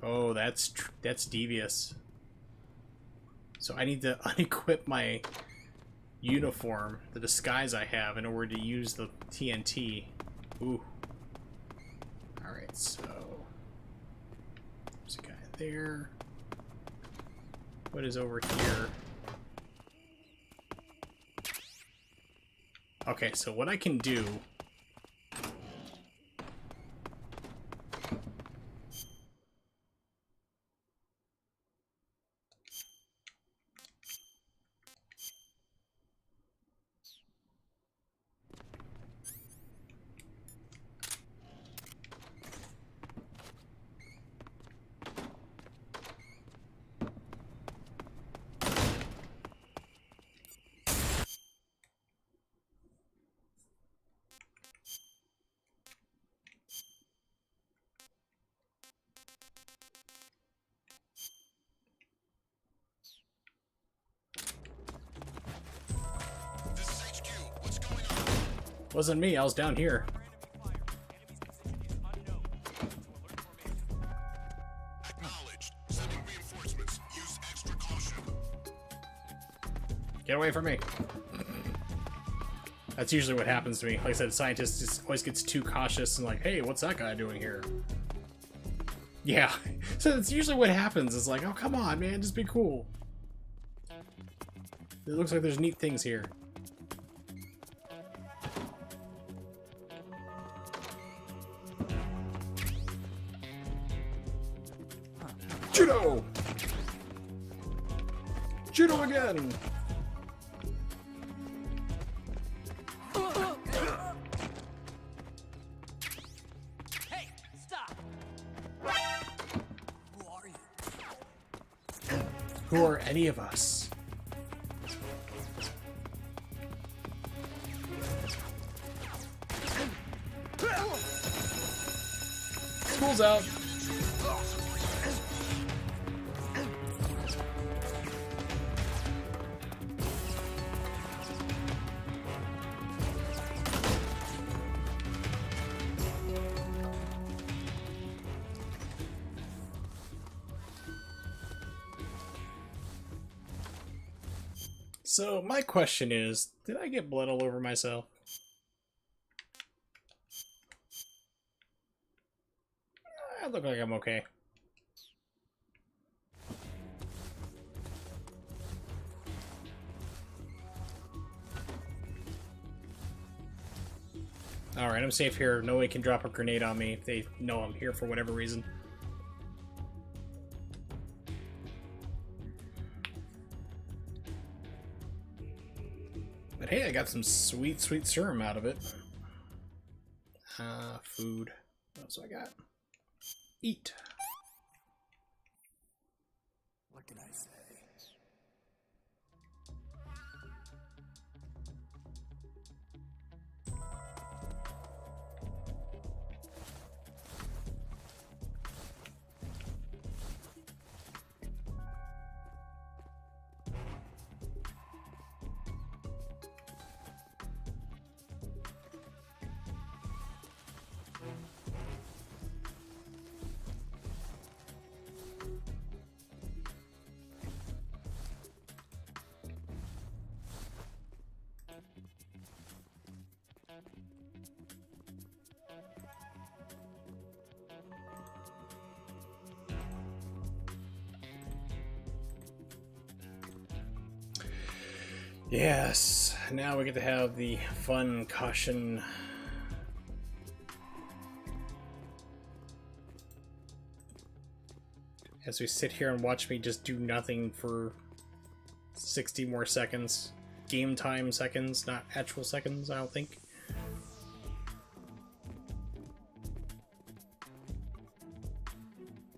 Oh, that's devious. So I need to unequip my uniform, the disguise I have, in order to use the TNT. Ooh. Alright, so... there's a guy there. What is over here? Okay, so what I can do... Wasn't me, I was down here. Get away from me. That's usually what happens to me. Like I said, scientists just always gets too cautious and like, hey, what's that guy doing here? Yeah. So that's usually what happens. It's like, oh, come on, man, just be cool. It looks like there's neat things here. Judo! Judo again! Hey, stop! Who are you? Who are any of us? School's out. So, my question is, did I get blood all over myself? I look like I'm okay. Alright, I'm safe here. Nobody can drop a grenade on me if they know I'm here for whatever reason. But hey, I got some sweet, sweet serum out of it. Food. What else do I got? Eat. What can I say? Yes, now we get to have the fun caution. As we sit here and watch me just do nothing for 60 more seconds. Game time seconds, not actual seconds, I don't think.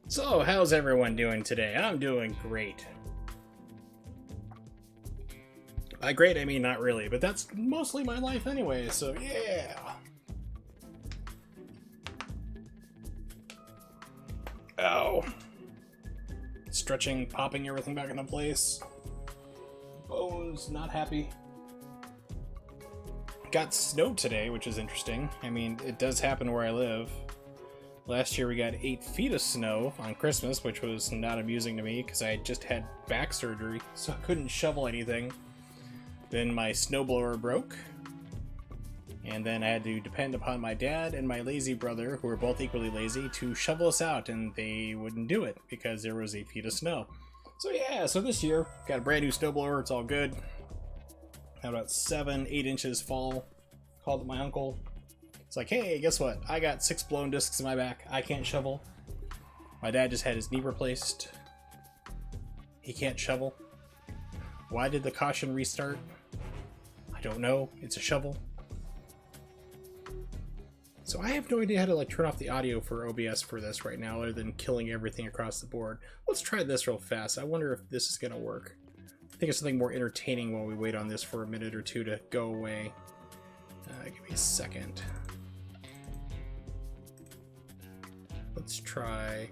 So, how's everyone doing today? I'm doing great. By great, I mean not really, but that's mostly my life anyway, so yeah! Ow. It's stretching, popping everything back into place. Bones, not happy. Got snow today, which is interesting. I mean, it does happen where I live. Last year we got 8 feet of snow on Christmas, which was not amusing to me because I had just had back surgery, so I couldn't shovel anything. Then my snowblower broke, and then I had to depend upon my dad and my lazy brother, who were both equally lazy, to shovel us out, and they wouldn't do it because there was 8 feet of snow. So yeah, so this year, got a brand new snowblower, it's all good. Had about 7-8 inches fall. Called my uncle. It's like, hey, guess what? I got 6 blown discs in my back. I can't shovel. My dad just had his knee replaced. He can't shovel. Why did the caution restart? I don't know. It's a shovel. So I have no idea how to turn off the audio for OBS for this right now, other than killing everything across the board. Let's try this real fast. I wonder if this is gonna work. I think it's something more entertaining while we wait on this for a minute or two to go away. Give me a second. Let's try...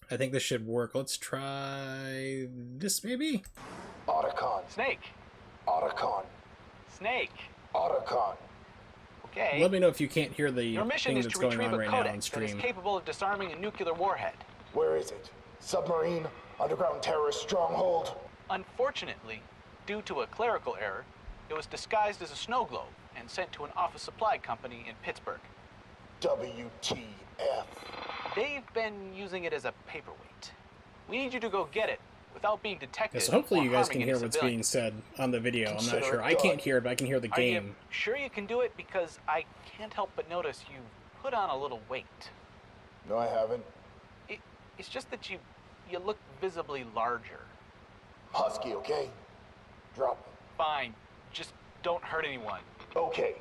I think this should work. Let's try this, maybe? Otacon. Snake. Otacon. Snake. Otacon. Okay. Let me know if you can't hear the Your mission thing is that's to going retrieve on a right now on codex that is stream. capable of disarming a nuclear warhead. Where is it? Submarine? Underground terrorist stronghold? Unfortunately, due to a clerical error, it was disguised as a snow globe and sent to an office supply company in Pittsburgh. WTF. They've been using it as a paperweight. We need you to go get it without being detected. Yeah, so hopefully or you guys harming can any hear what's being civilians. said on the video. I'm not Consider sure. it I can't done. hear it, but I can hear the Are you game. sure you can do it? Because I can't help but notice you put on a little weight. No, I haven't. It's just that you look visibly larger. Husky, okay? Drop it. Fine, just don't hurt anyone. Okay.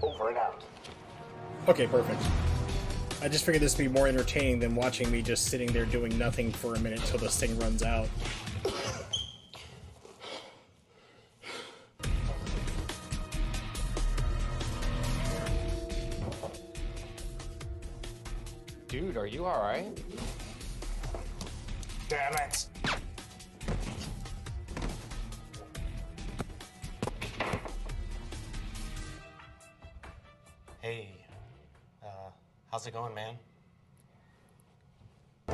Over and out. Okay, perfect. I just figured this would be more entertaining than watching me just sitting there doing nothing for a minute till this thing runs out. Dude, are you alright? Damn it. Hey, how's it going, man? I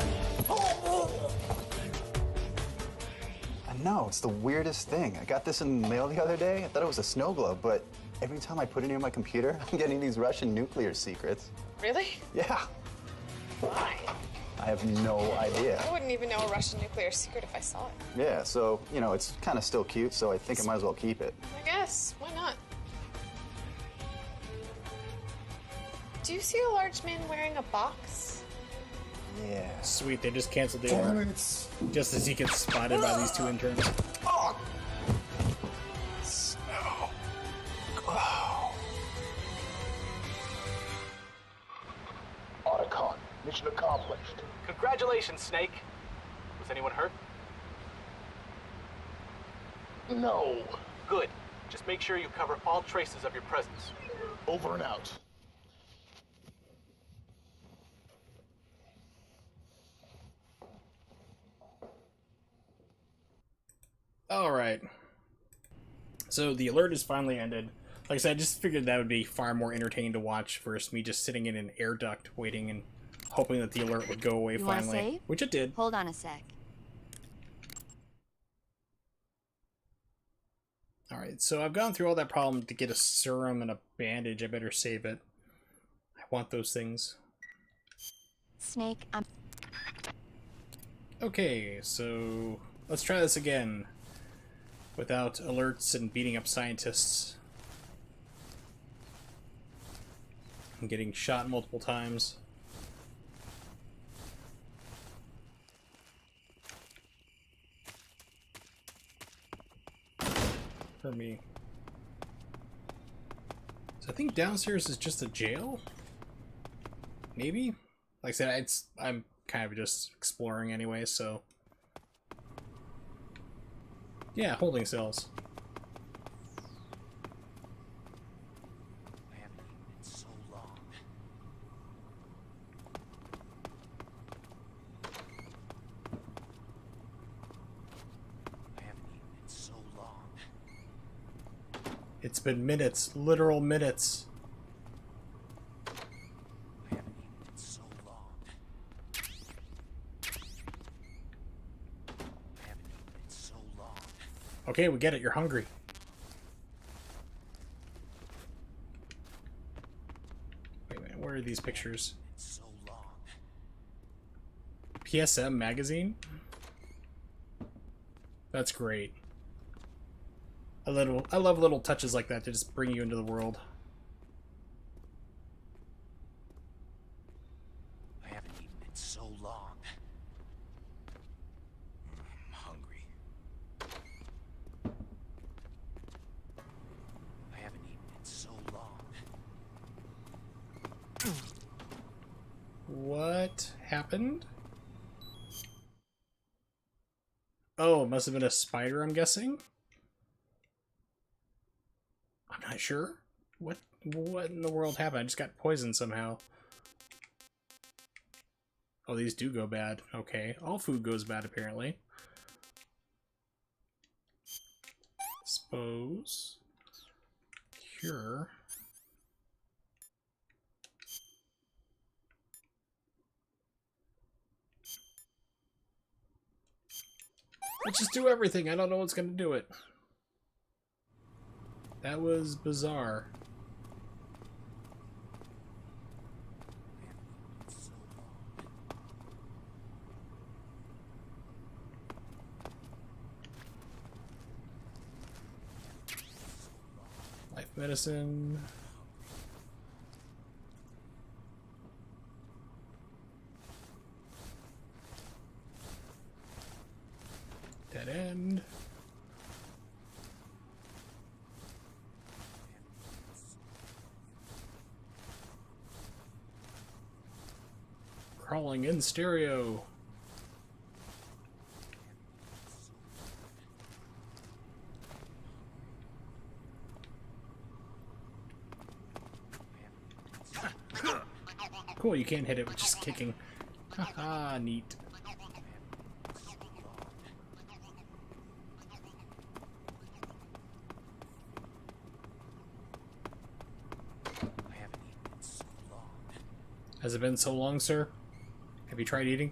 know, it's the weirdest thing. I got this in the mail the other day. I thought it was a snow globe, but every time I put it near my computer, I'm getting these Russian nuclear secrets. Really? Yeah, Why? I have no idea. I wouldn't even know a Russian nuclear secret if I saw it. Yeah, so, you know, it's kind of still cute, so I think I might as well keep it. I guess. Why not? Do you see a large man wearing a box? Yeah. Sweet, they just canceled the Damn order. it. Just as he gets spotted by these 2 interns. Oh. Snow. Glow. Otacon. Mission accomplished. Congratulations, Snake. Was anyone hurt? No. Good. Just make sure you cover all traces of your presence. Over and out. Alright. So the alert is finally ended. Like I said, I just figured that would be far more entertaining to watch versus me just sitting in an air duct waiting and hoping that the alert would go away You wanna finally. save? Which it did. Hold on a sec. Alright, so I've gone through all that problem to get a serum and a bandage. I better save it. I want those things. Snake, I'm... Okay, so let's try this again. Without alerts and beating up scientists. I'm getting shot multiple times. For me. So I think downstairs is just a jail? Maybe? Like I said, I'm kind of just exploring anyway, so... Yeah, holding cells. I haven't eaten in so long. It's been minutes, literal minutes. I haven't eaten in so long. I haven't eaten in so long. Okay, we get it. You're hungry. Wait a minute. Where are these pictures? So long. PSM magazine? That's great. I love little touches like that to just bring you into the world. I haven't eaten in so long. I'm hungry. I haven't eaten in so long. What happened? Oh, it must have been a spider, I'm guessing? I'm not sure. What in the world happened? I just got poisoned somehow. Oh, these do go bad. Okay. All food goes bad, apparently. Dispose. Cure. Let's just do everything. I don't know what's going to do it. That was bizarre. Life medicine. Dead end. Crawling in stereo. Cool, you can't hit it with just kicking. Haha, neat. Has it been so long, sir? Have you tried eating?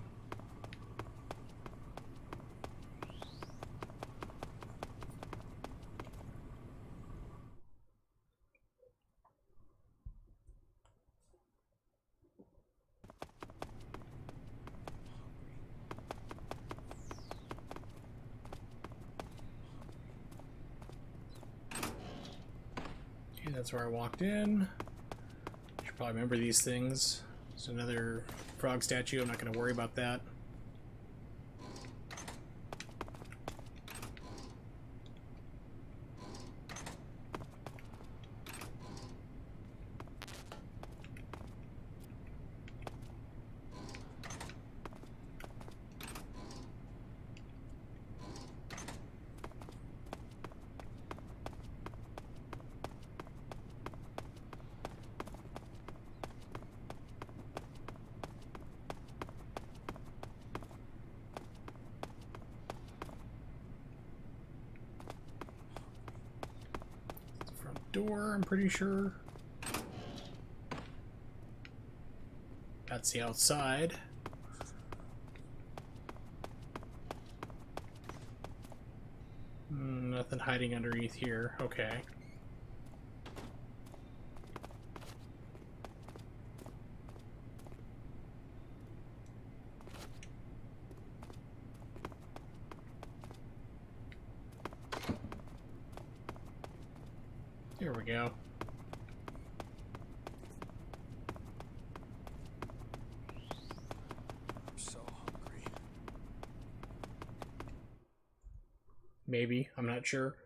Okay, that's where I walked in. Should probably remember these things. There's another frog statue. I'm not going to worry about that. Door, I'm pretty sure. That's the outside. Nothing hiding underneath here. Okay. Here we go. I'm so hungry. Maybe, I'm not sure.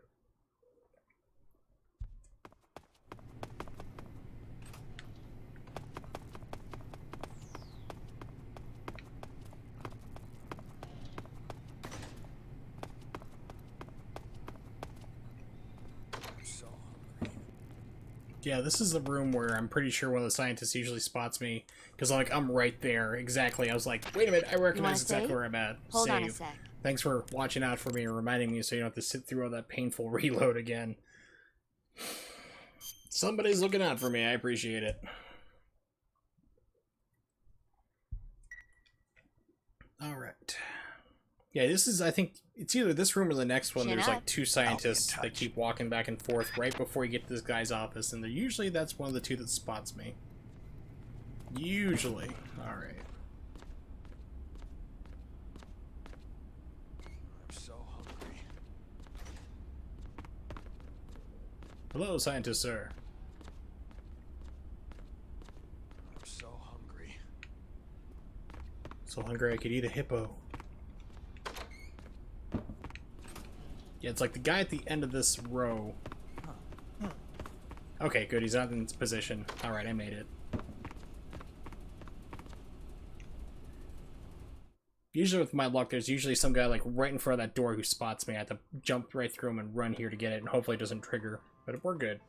Yeah, this is the room where I'm pretty sure one of the scientists usually spots me, because like I'm right there exactly. I was like, wait a minute, I recognize exactly where I'm at. Hold on a Save. sec. Thanks for watching out for me and reminding me so you don't have to sit through all that painful reload again. Somebody's looking out for me. I appreciate it. All right. Yeah, this is, I think, it's either this room or the next one. Chin There's up. like two scientists that keep walking back and forth right before you get to this guy's office, and usually that's one of the two that spots me. Usually. All right. I'm so hungry. Hello, scientist sir. I'm so hungry. So hungry I could eat a hippo. Yeah, it's like the guy at the end of this row. Okay, good. He's not in his position. Alright, I made it. Usually with my luck, there's usually some guy like right in front of that door who spots me. I have to jump right through him and run here to get it, and hopefully it doesn't trigger. But we're good.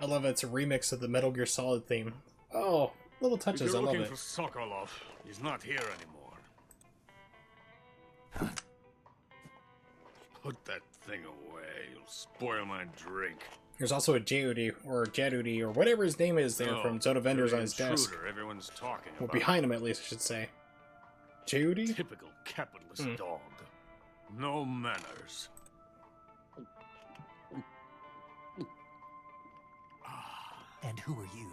I love it. It's a remix of the Metal Gear Solid theme. Oh, little touches. If I you're love looking it. for Sokolov, he's not here anymore. Put that thing away. You'll spoil my drink. There's also a Jody or Jadudi or whatever his name is there from Zone of Vendors you're on the his desk. intruder everyone's talking Well, about. behind him at least, I should say. Jody? Typical capitalist dog. No manners. And who are you?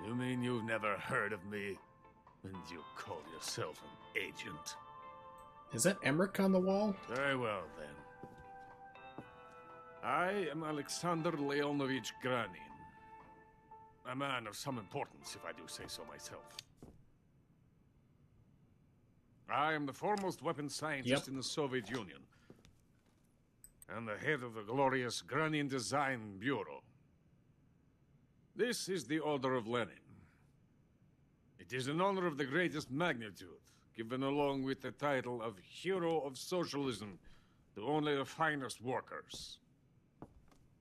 You mean you've never heard of me? And you call yourself an agent? Is that Emmerich on the wall? Very well, then. I am Alexander Leonovich Granin. A man of some importance, if I do say so myself. I am the foremost weapons scientist in the Soviet Union. And the head of the glorious Granin Design Bureau. This is the Order of Lenin. It is an honor of the greatest magnitude, given along with the title of Hero of Socialism to only the finest workers.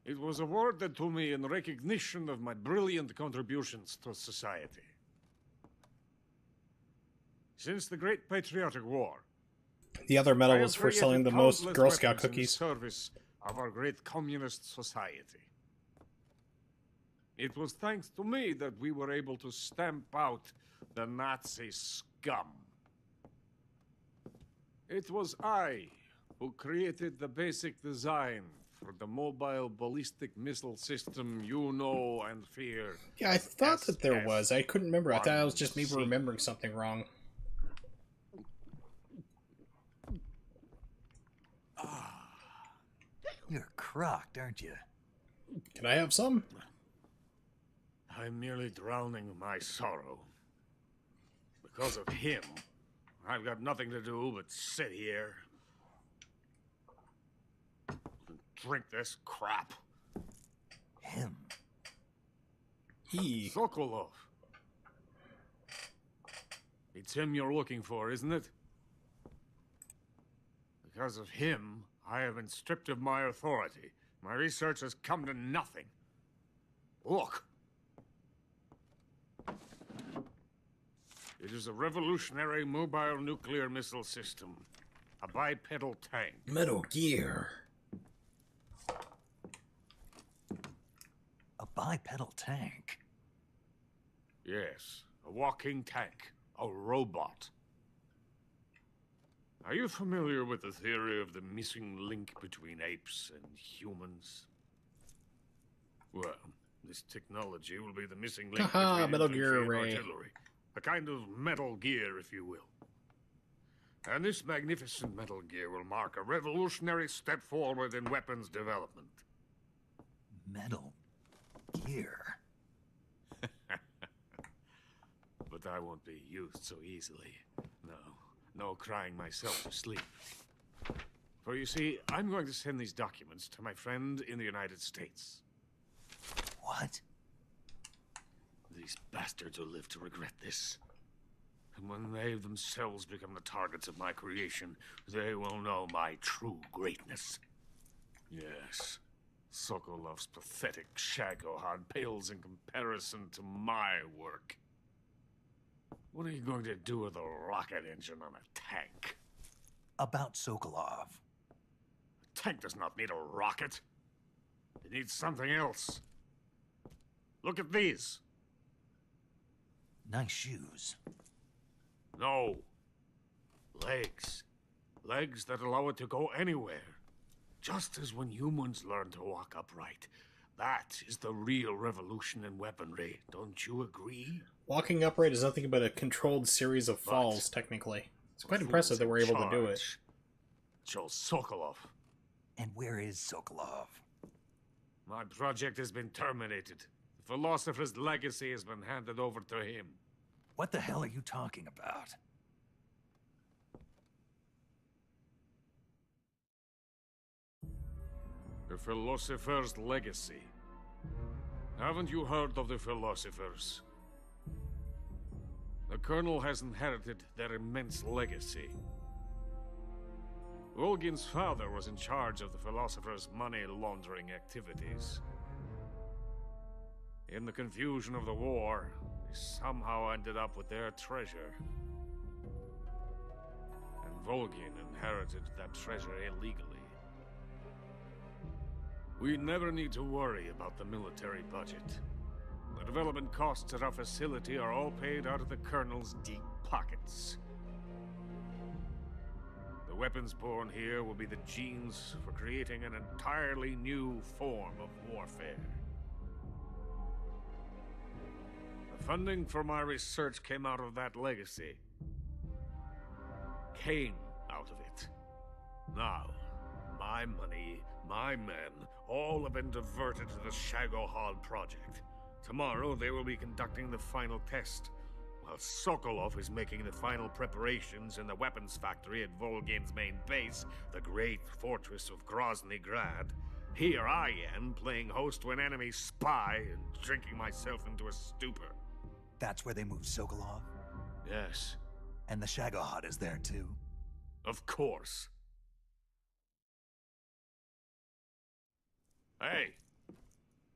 It was awarded to me in recognition of my brilliant contributions to society. Since the Great Patriotic War, The other medal I was have for selling the created most countless Girl Scout weapons in cookies. service of our great communist society. It was thanks to me that we were able to stamp out the Nazi scum. It was I who created the basic design for the mobile ballistic missile system you know and fear. Yeah, I thought that there was. I couldn't remember. I thought I was just maybe remembering something wrong. You're crocked, aren't you? Can I have some? I'm merely drowning my sorrow. Because of him, I've got nothing to do but sit here and drink this crap. Him? He. Sokolov. It's him you're looking for, isn't it? Because of him, I have been stripped of my authority. My research has come to nothing. Look. It is a revolutionary mobile nuclear missile system. A bipedal tank. Metal Gear. A bipedal tank? Yes, a walking tank. A robot. Are you familiar with the theory of the missing link between apes and humans? Well, this technology will be the missing link Haha, between Metal infantry Gear and Ray. artillery. A kind of Metal Gear, if you will. And this magnificent Metal Gear will mark a revolutionary step forward in weapons development. Metal Gear? But I won't be used so easily. No crying myself to sleep. For you see, I'm going to send these documents to my friend in the United States. What? These bastards will live to regret this. And when they themselves become the targets of my creation, they will know my true greatness. Yes, Sokolov's pathetic Shagohod pales in comparison to my work. What are you going to do with a rocket engine on a tank? About Sokolov. A tank does not need a rocket. It needs something else. Look at these. Nice shoes. No. Legs. Legs that allow it to go anywhere. Just as when humans learn to walk upright. That is the real revolution in weaponry. Don't you agree? Walking upright is nothing but a controlled series of falls, technically. It's quite impressive that we're able to do it. Chose Sokolov. And where is Sokolov? My project has been terminated. The Philosopher's legacy has been handed over to him. What the hell are you talking about? The Philosopher's legacy. Haven't you heard of the Philosophers? The Colonel has inherited their immense legacy. Volgin's father was in charge of the Philosophers' money laundering activities. In the confusion of the war, they somehow ended up with their treasure. And Volgin inherited that treasure illegally. We never need to worry about the military budget. The development costs at our facility are all paid out of the Colonel's deep pockets. The weapons born here will be the genes for creating an entirely new form of warfare. The funding for my research came out of that legacy. Came out of it. Now, my money, my men, all have been diverted to the Shagohod project. Tomorrow they will be conducting the final test, while Sokolov is making the final preparations in the weapons factory at Volgin's main base, the great fortress of Grozny Grad. Here I am, playing host to an enemy spy and drinking myself into a stupor. That's where they moved Sokolov? Yes. And the Shagohod is there too? Of course. Hey!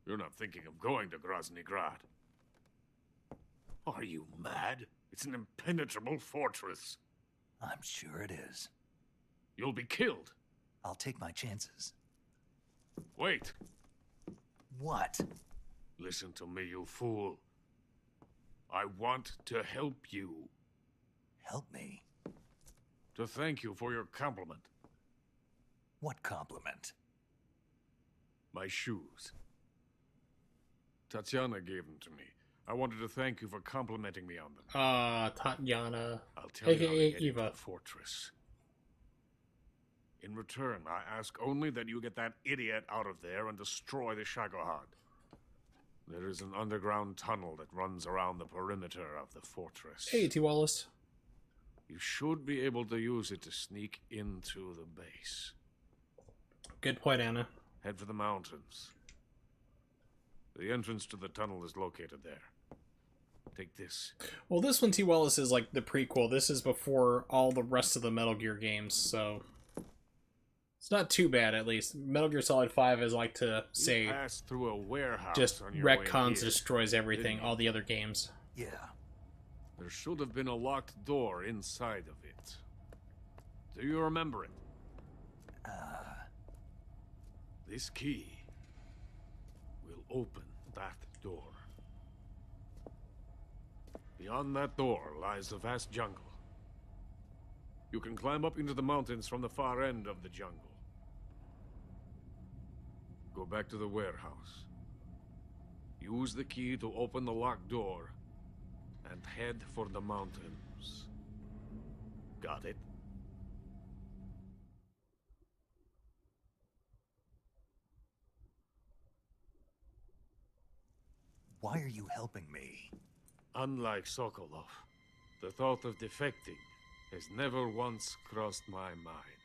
You're not thinking of going to Grozny Grad. Are you mad? It's an impenetrable fortress. I'm sure it is. You'll be killed. I'll take my chances. Wait. What? Listen to me, you fool. I want to help you. Help me? To thank you for your compliment. What compliment? My shoes. Tatiana gave them to me. I wanted to thank you for complimenting me on them. Tatiana. I'll tell you how to AKA get into Eva. the fortress. In return, I ask only that you get that idiot out of there and destroy the Shagohod. There is an underground tunnel that runs around the perimeter of the fortress. Hey, T. Wallace. You should be able to use it to sneak into the base. Good point, Anna. Head for the mountains. The entrance to the tunnel is located there. Take this. Well, this one, T. Wallace, is like the prequel. This is before all the rest of the Metal Gear games, so it's not too bad, at least. Metal Gear Solid 5, as I like to say, Pass through a warehouse just on your way retcons, here. destroys everything, all the other games. Yeah. There should have been a locked door inside of it. Do you remember it? This key will open that door. Beyond that door lies a vast jungle. You can climb up into the mountains from the far end of the jungle. Go back to the warehouse. Use the key to open the locked door and head for the mountains. Got it? Why are you helping me? Unlike Sokolov, the thought of defecting has never once crossed my mind.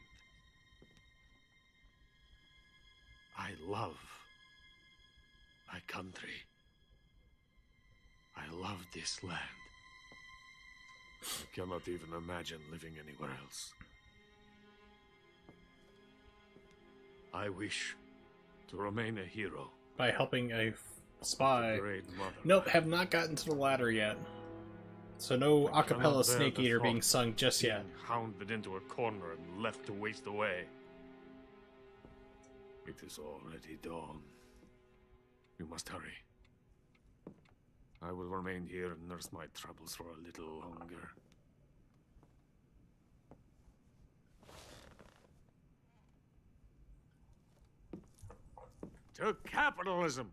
I love my country. I love this land. I cannot even imagine living anywhere else. I wish To remain a hero. By helping a spy. Great mother. Nope, have not gotten to the ladder yet. So no acapella Snake Eater being sung just yet. Hounded into a corner and left to waste away. It is already dawn. You must hurry. I will remain here and nurse my troubles for a little longer. To capitalism!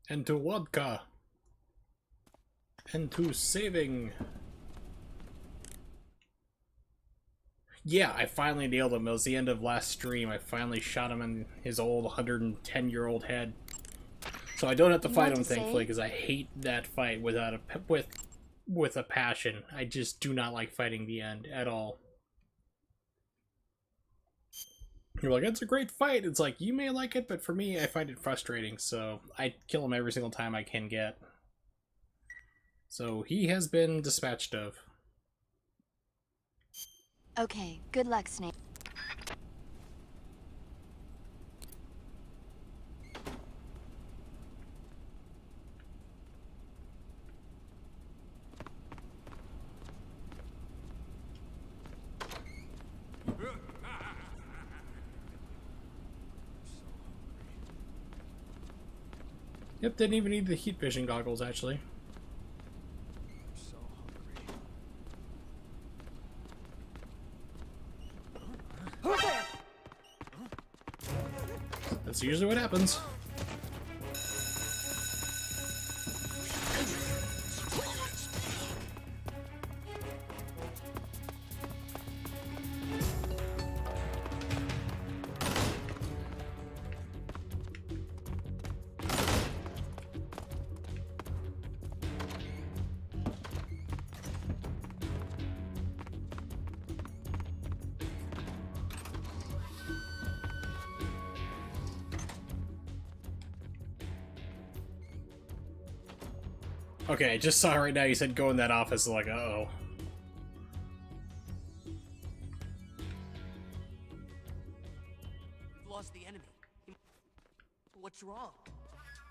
And to vodka. And to saving. Yeah, I finally nailed him. It was the end of last stream. I finally shot him in his old 110-year-old head. So I don't have to fight him, thankfully, because I hate that fight with a passion. I just do not like fighting the end at all. You're like, it's a great fight. It's like, you may like it, but for me, I find it frustrating. So I kill him every single time I can get. So he has been dispatched of. Okay, good luck, Snake. Yep, didn't even need the heat vision goggles, actually. That's usually what happens. Okay, I just saw right now you said go in that office, like, uh-oh. Lost the enemy. What's wrong?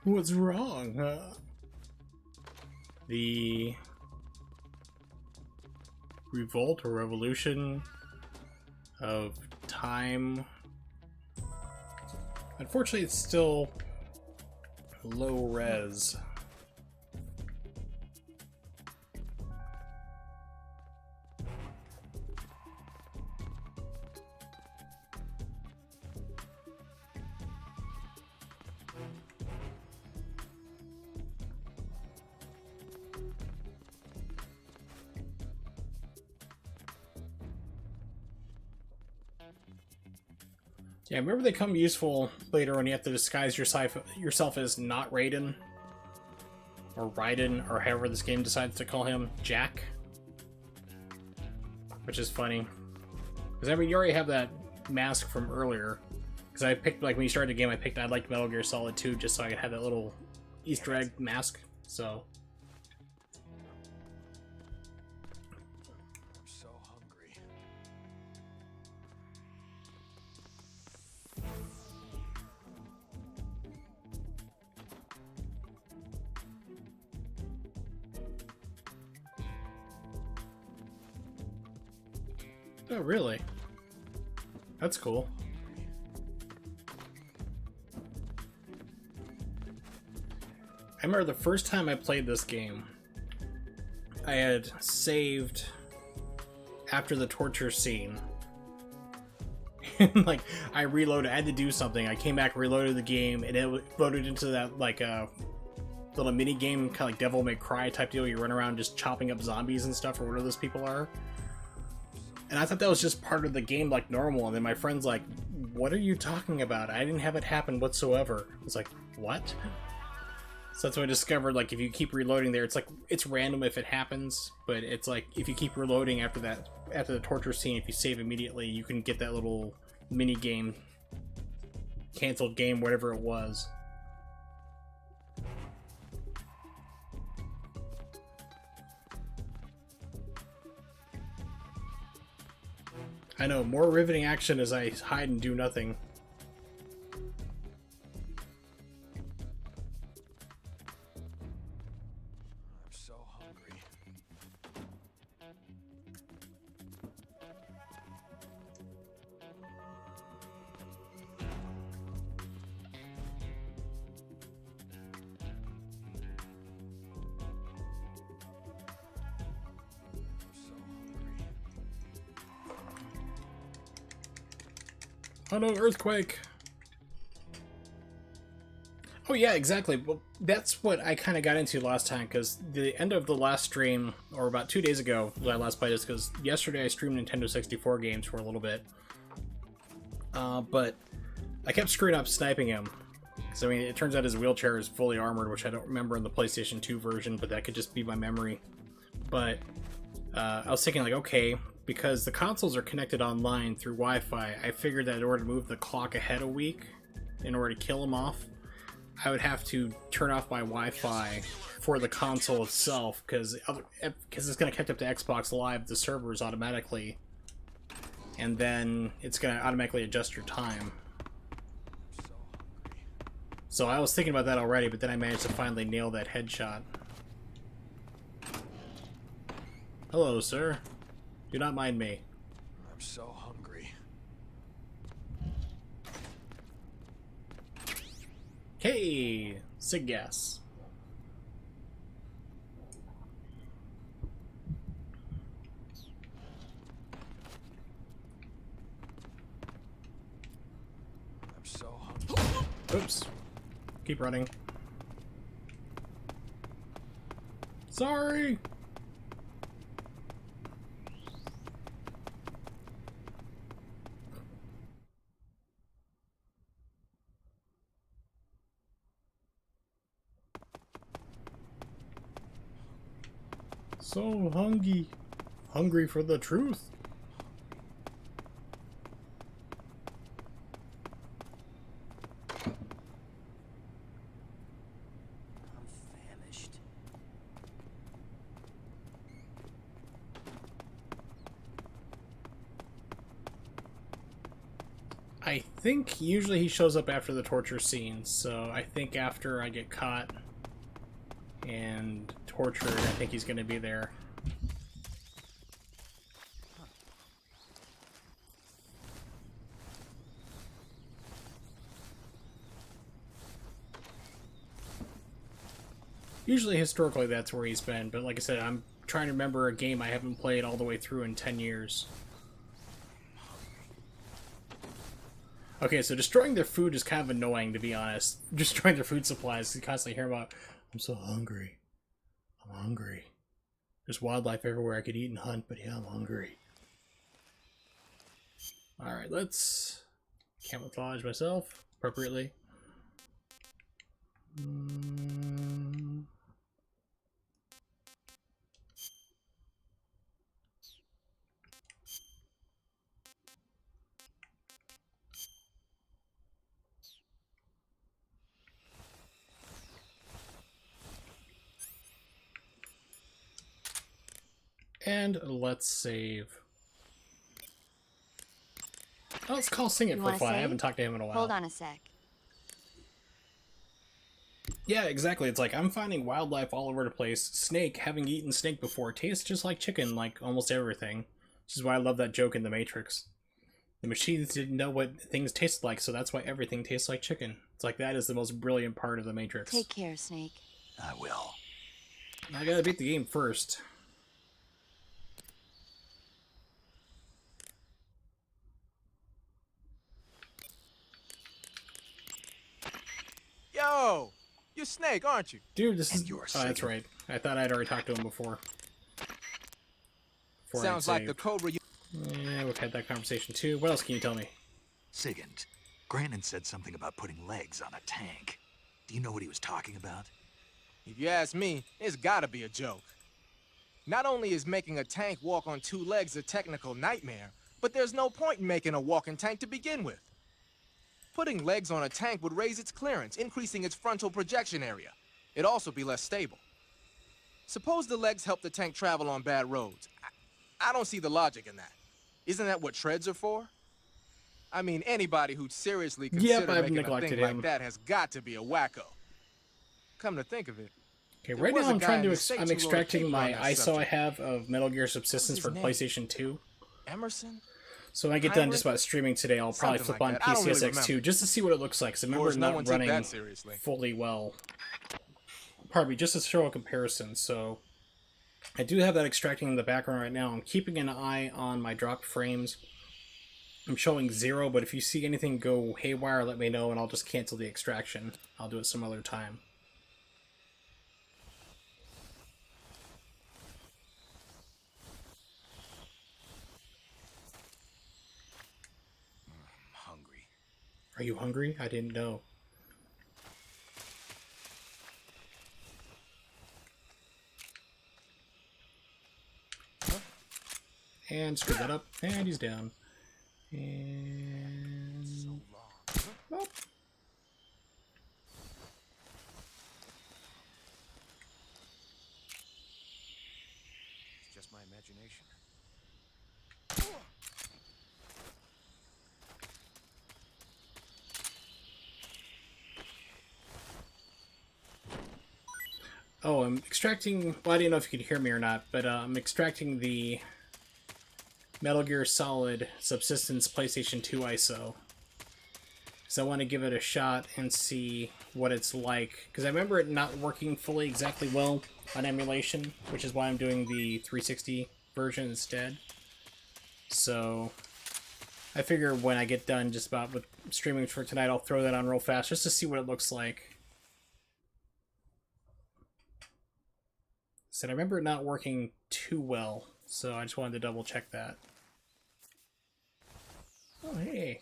What's wrong? The revolt or revolution of time. Unfortunately, it's still low res. Yeah, remember they come useful later when you have to disguise yourself as not Raiden. Or Raiden, or however this game decides to call him, Jack. Which is funny. Because I mean, you already have that mask from earlier. Because I picked, like when you started the game, I liked Metal Gear Solid 2 just so I could have that little Easter egg mask, so... Oh, really? That's cool. I remember the first time I played this game, I had saved after the torture scene. And, like, I reloaded, I had to do something. I came back, reloaded the game, and it loaded into that, like, little mini game, kind of like Devil May Cry type deal. You run around just chopping up zombies and stuff, or whatever those people are. And I thought that was just part of the game like normal, and then my friend's like, what are you talking about? I didn't have it happen whatsoever. I was like, what? So that's when I discovered, like, if you keep reloading there, it's like, it's random if it happens, but it's like, if you keep reloading after the torture scene, if you save immediately, you can get that little mini game, canceled game, whatever it was. I know, more riveting action as I hide and do nothing. I'm so hungry. Oh no, earthquake! Oh yeah, exactly. Well, that's what I kind of got into last time, because the end of the last stream, or about 2 days ago, when I last played this, because yesterday I streamed Nintendo 64 games for a little bit. But I kept screwing up sniping him. So I mean, it turns out his wheelchair is fully armored, which I don't remember in the PlayStation 2 version, but that could just be my memory. But I was thinking, like, okay, because the consoles are connected online through Wi-Fi, I figured that in order to move the clock ahead a week, in order to kill him off, I would have to turn off my Wi-Fi for the console itself, because it's going to catch up to Xbox Live, the servers automatically, and then it's going to automatically adjust your time. So I was thinking about that already, but then I managed to finally nail that headshot. Hello, sir. Do not mind me. I'm so hungry. Hey, sig gas. I'm so hungry. Oops. Keep running. Sorry. So hungry. Hungry for the truth. I'm famished. I think usually he shows up after the torture scene, so I think after I get caught and tortured, I think he's going to be there. Usually, historically, that's where he's been, but like I said, I'm trying to remember a game I haven't played all the way through in 10 years. Okay, so destroying their food is kind of annoying, to be honest. Destroying their food supplies, you constantly hear about, I'm so hungry. I'm hungry. There's wildlife everywhere I could eat and hunt, but yeah, I'm hungry. Alright, let's camouflage myself appropriately. And let's save. Oh, let's call Sing It for fun. I haven't talked to him in a while. Hold on a sec. Yeah, exactly. It's like I'm finding wildlife all over the place. Snake, having eaten snake before, tastes just like chicken, like almost everything. Which is why I love that joke in The Matrix. The machines didn't know what things tasted like, so that's why everything tastes like chicken. It's like that is the most brilliant part of The Matrix. Take care, Snake. I will. I gotta beat the game first. Yo! You're Snake, aren't you? Dude, this is... Oh, that's right. I thought I'd already talked to him before. Sounds like the Cobra... Yeah, we've had that conversation too. What else can you tell me? Sigint, Grannon said something about putting legs on a tank. Do you know what he was talking about? If you ask me, it's gotta be a joke. Not only is making a tank walk on two legs a technical nightmare, but there's no point in making a walking tank to begin with. Putting legs on a tank would raise its clearance, increasing its frontal projection area. It'd also be less stable. Suppose the legs help the tank travel on bad roads. I don't see the logic in that. Isn't that what treads are for? I mean, anybody who'd seriously Yep, consider I've making a neglected thing him. like that has got to be a wacko. Come to think of it. Okay, there right was now a I'm guy trying in to. the States I'm who wrote a extracting paper my on that ISO I subject. have of Metal Gear Subsistence his for name? PlayStation 2. Emerson? So when I get done Hybrid? just about streaming today, I'll probably Something flip like on that. I don't really PCSX2 just to see what it looks like. Because I remember course, it no not one took running that seriously. fully well. Pardon me, just to show a comparison. So I do have that extracting in the background right now. I'm keeping an eye on my dropped frames. I'm showing 0, but if you see anything go haywire, let me know and I'll just cancel the extraction. I'll do it some other time. I'm hungry. Are you hungry? I didn't know. And screw that up, and he's down. And... Oh. It's just my imagination. Oh, I'm extracting... Well, I didn't know if you could hear me or not, but I'm extracting the Metal Gear Solid Subsistence PlayStation 2 ISO. Because I want to give it a shot and see what it's like. Because I remember it not working fully exactly well on emulation, which is why I'm doing the 360 version instead. So I figure when I get done just about with streaming for tonight, I'll throw that on real fast just to see what it looks like. Said I remember it not working too well, so I just wanted to double check that. Oh, hey.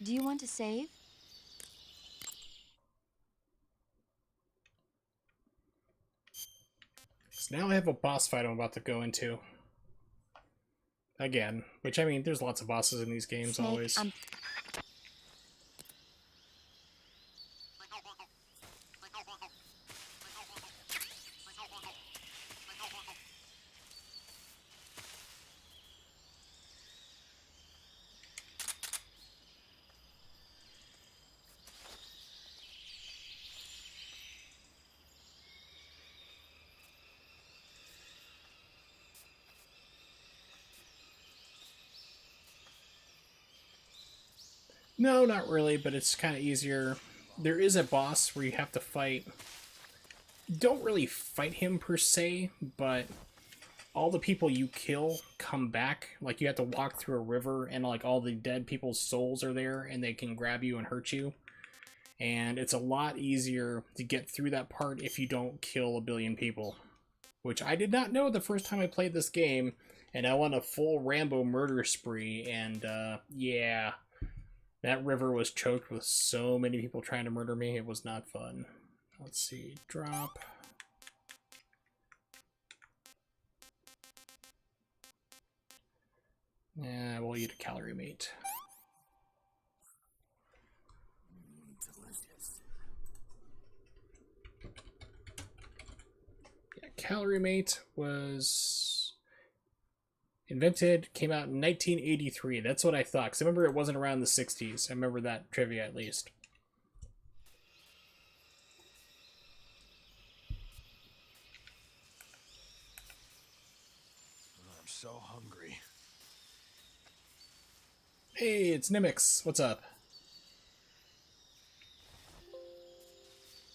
Do you want to save? So now I have a boss fight I'm about to go into. Again, which I mean, there's lots of bosses in these games Snake, always. No, not really, but it's kind of easier. There is a boss where you have to fight. Don't really fight him per se, but all the people you kill come back. Like, you have to walk through a river, and like all the dead people's souls are there, and they can grab you and hurt you. And it's a lot easier to get through that part if you don't kill a billion people. Which I did not know the first time I played this game, and I went a full Rambo murder spree, and yeah. That river was choked with so many people trying to murder me. It was not fun. Let's see. Drop. Yeah, we'll eat a calorie mate. Yeah, calorie mate was... invented, came out in 1983. That's what I thought, because I remember it wasn't around the 60s. I remember that trivia, at least. I'm so hungry. Hey, it's Nimix. What's up?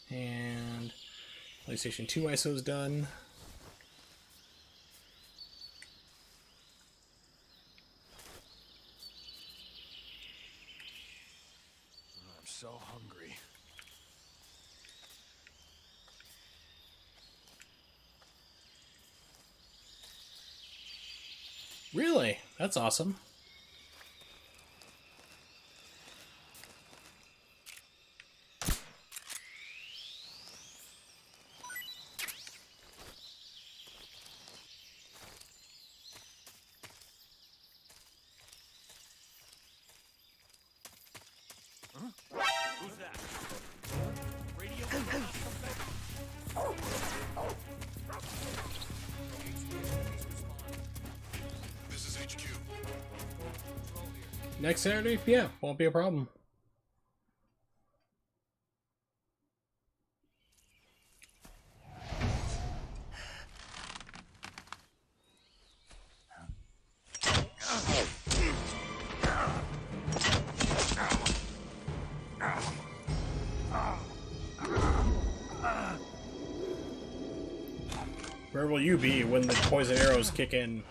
And PlayStation 2 ISO's done. So hungry. Really? That's awesome. Who's that? Radio. This is HQ. Next Saturday? Yeah, won't be a problem. Where will you be when the poison arrows kick in?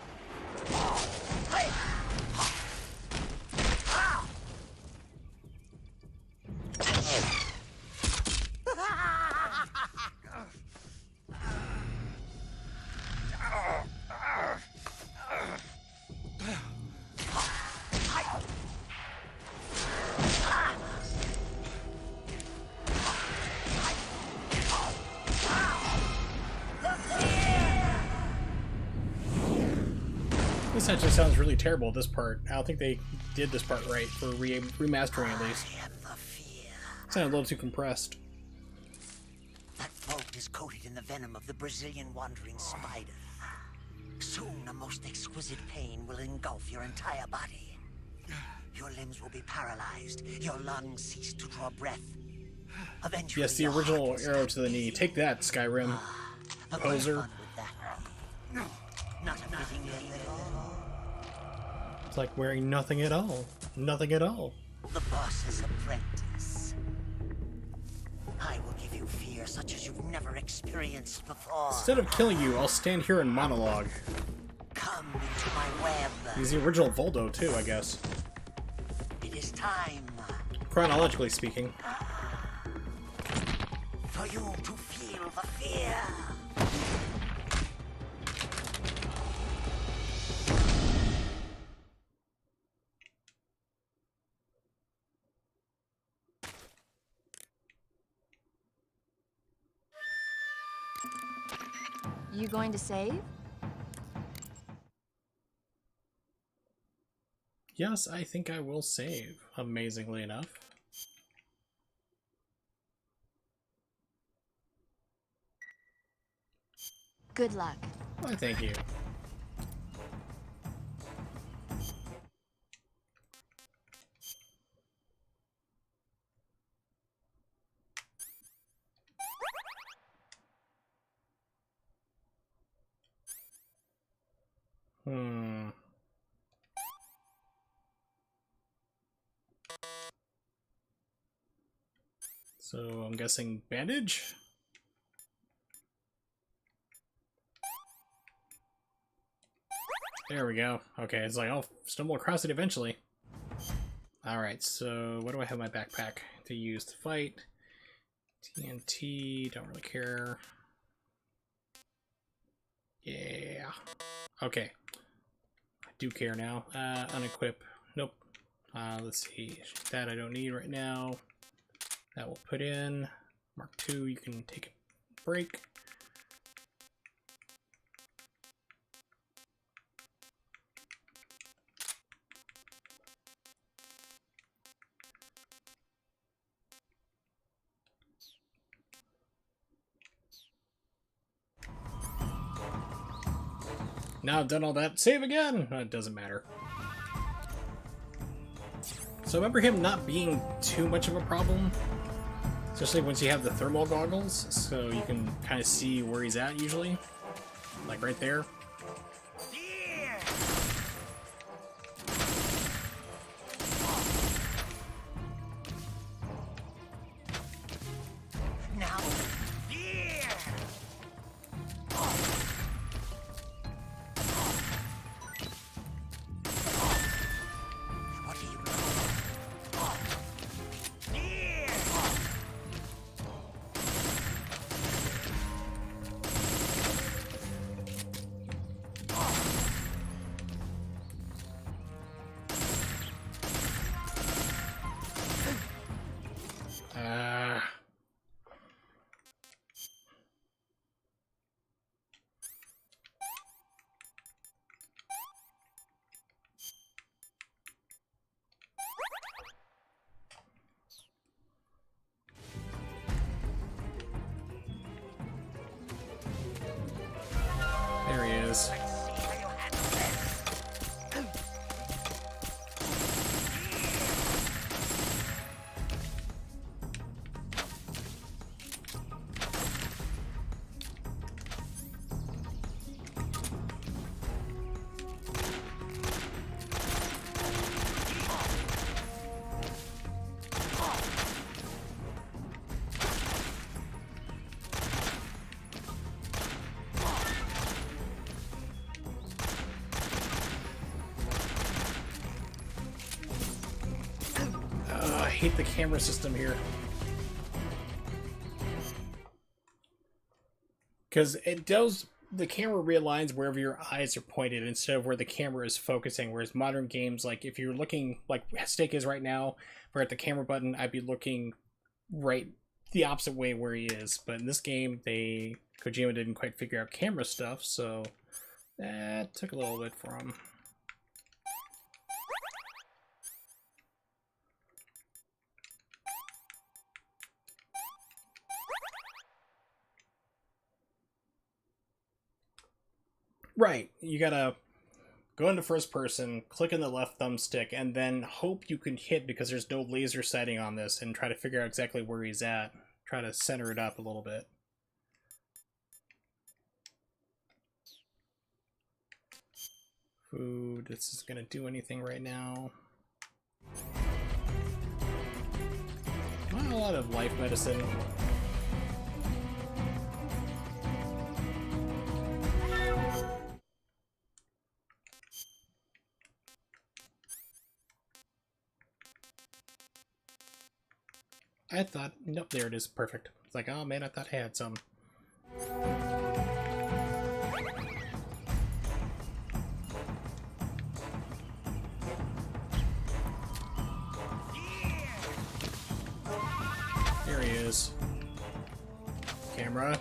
This actually sounds really terrible, this part. I don't think they did this part right for remastering, at least. It sounded a little too compressed. That vault is coated in the venom of the Brazilian wandering spider. Soon a most exquisite pain will engulf your entire body. Your limbs will be paralyzed, your lungs cease to draw breath. Eventually, Yes, the original arrow to the knee. Take that, Skyrim. Poser. Not a fitting name at all. It's like wearing nothing at all. Nothing at all. The boss's apprentice. I will give you fear such as you've never experienced before. Instead of killing you, I'll stand here and monologue. Come into my web. He's the original Voldo, too, I guess. It is time. Chronologically speaking. For you to feel the fear. You going to save? Yes, I think I will save, amazingly enough. Good luck. Why, thank you. So I'm guessing bandage? There we go. Okay, it's like I'll stumble across it eventually. Alright, so what do I have in my backpack to use to fight? TNT, don't really care. Yeah. Okay. I do care now. Unequip. Nope. Let's see. That I don't need right now. That we'll put in. Mark II, you can take a break. Now I've done all that, save again! It doesn't matter. So I remember him not being too much of a problem, especially once you have the thermal goggles, so you can kind of see where he's at usually. Like right there. hate the camera system here. Because it does, the camera realigns wherever your eyes are pointed instead of where the camera is focusing. Whereas modern games, like if you're looking, like Steak is right now, if we're at the camera button, I'd be looking right the opposite way where he is. But in this game, Kojima didn't quite figure out camera stuff, so that took a little bit for him. Right, you gotta go into first person, click on the left thumbstick, and then hope you can hit because there's no laser sighting on this, and try to figure out exactly where he's at. Try to center it up a little bit. Food, this is gonna do anything right now. Not a lot of life medicine. I thought, nope, there it is, perfect. It's like, oh man, I thought I had some. There he is. Camera.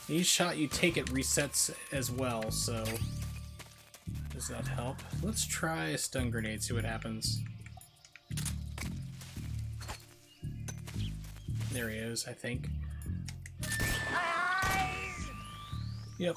Each shot you take, it resets as well, so does that help? Let's try a stun grenade, see what happens. There he is, I think. Yep.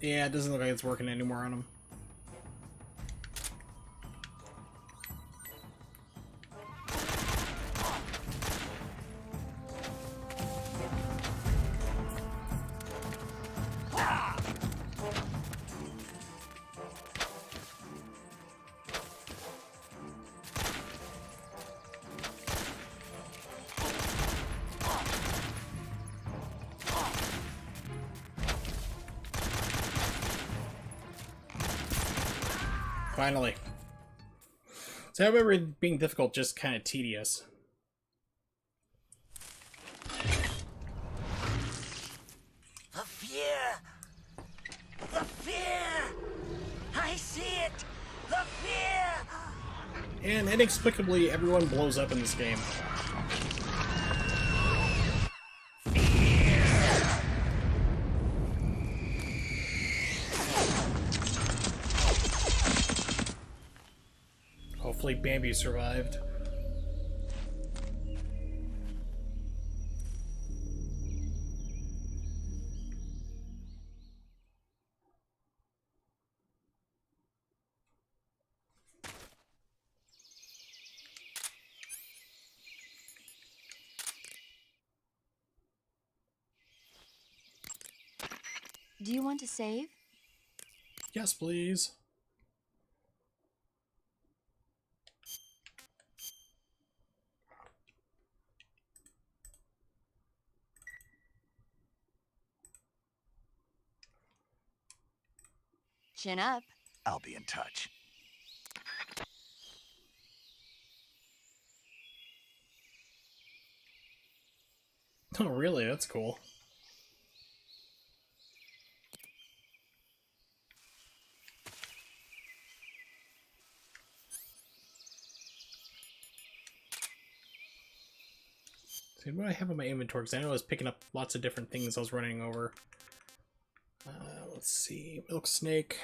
Yeah, it doesn't look like it's working anymore on him. Finally. So I remember it being difficult, just kind of tedious. The fear! The fear! I see it! The fear! And inexplicably, everyone blows up in this game. Hopefully Bambi survived. Do you want to save? Yes, please. Chin up. I'll be in touch. Oh, really? That's cool. See, what do I have in my inventory? Because I know I was picking up lots of different things I was running over. Let's see. Milk snake.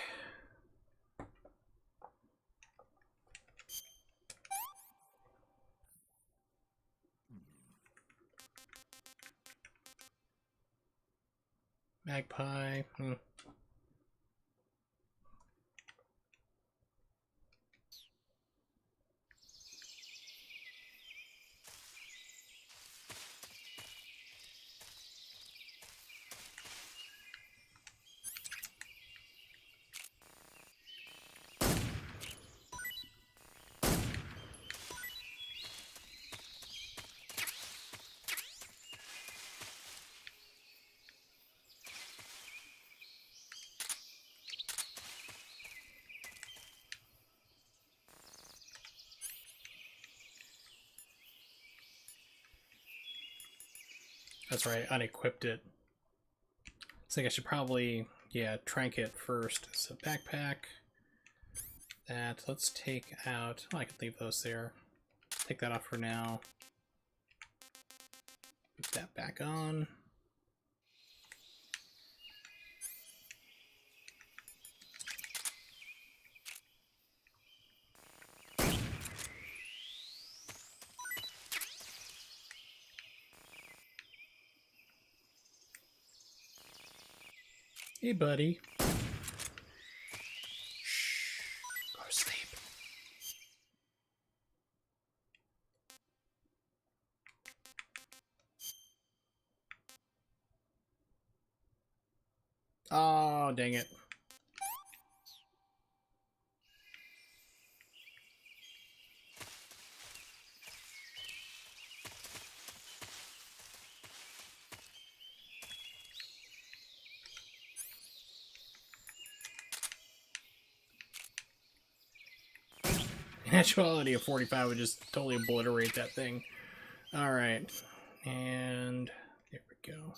Magpie. That's right, unequipped it. I think I should probably, yeah, trinket first. So backpack. That, let's take out, oh, I can leave those there. Take that off for now. Put that back on. Hey, buddy. Shh. Go to sleep. Oh, dang it. Actuality of 45 would just totally obliterate that thing. Alright. And there we go.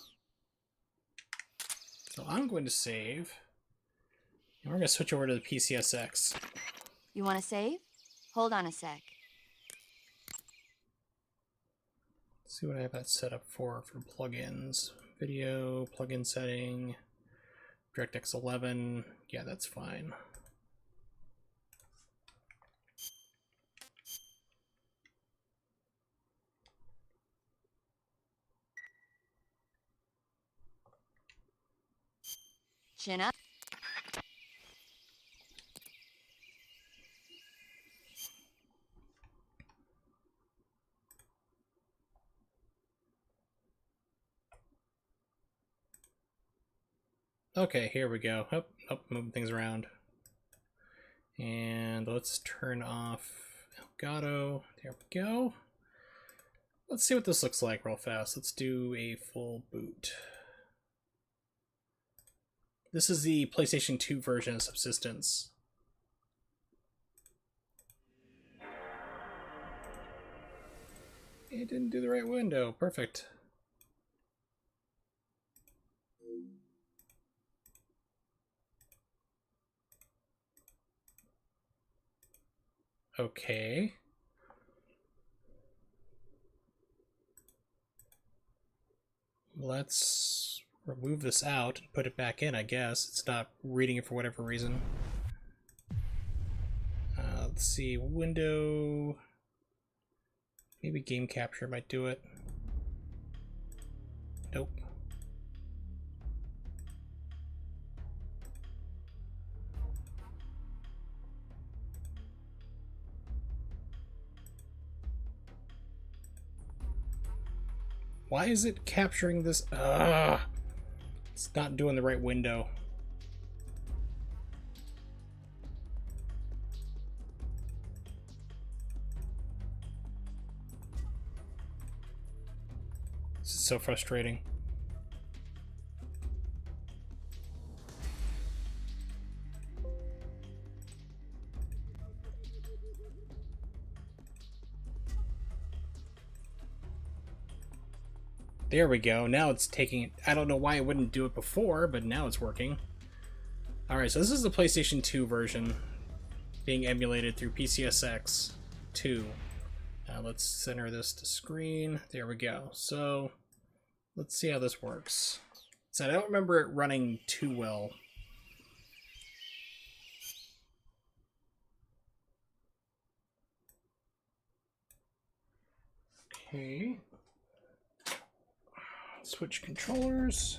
So I'm going to save. And we're going to switch over to the PCSX. You want to save? Hold on a sec. Let's see what I have that set up for plugins. Video, plugin setting, DirectX 11. Yeah, that's fine. Chin up. Okay, here we go. Oh, moving things around. And let's turn off Elgato. There we go. Let's see what this looks like real fast. Let's do a full boot. This is the PlayStation 2 version of Subsistence. It didn't do the right window. Perfect. Okay. Let's remove this out and put it back in, I guess. It's not reading it for whatever reason. Let's see, window. Maybe game capture might do it. Nope. Why is it capturing this? It's not doing the right window. This is so frustrating. There we go. Now it's taking it. I don't know why it wouldn't do it before, but now it's working. Alright, so this is the PlayStation 2 version being emulated through PCSX 2. Let's center this to screen. There we go. So let's see how this works. So I don't remember it running too well. Okay. Switch controllers.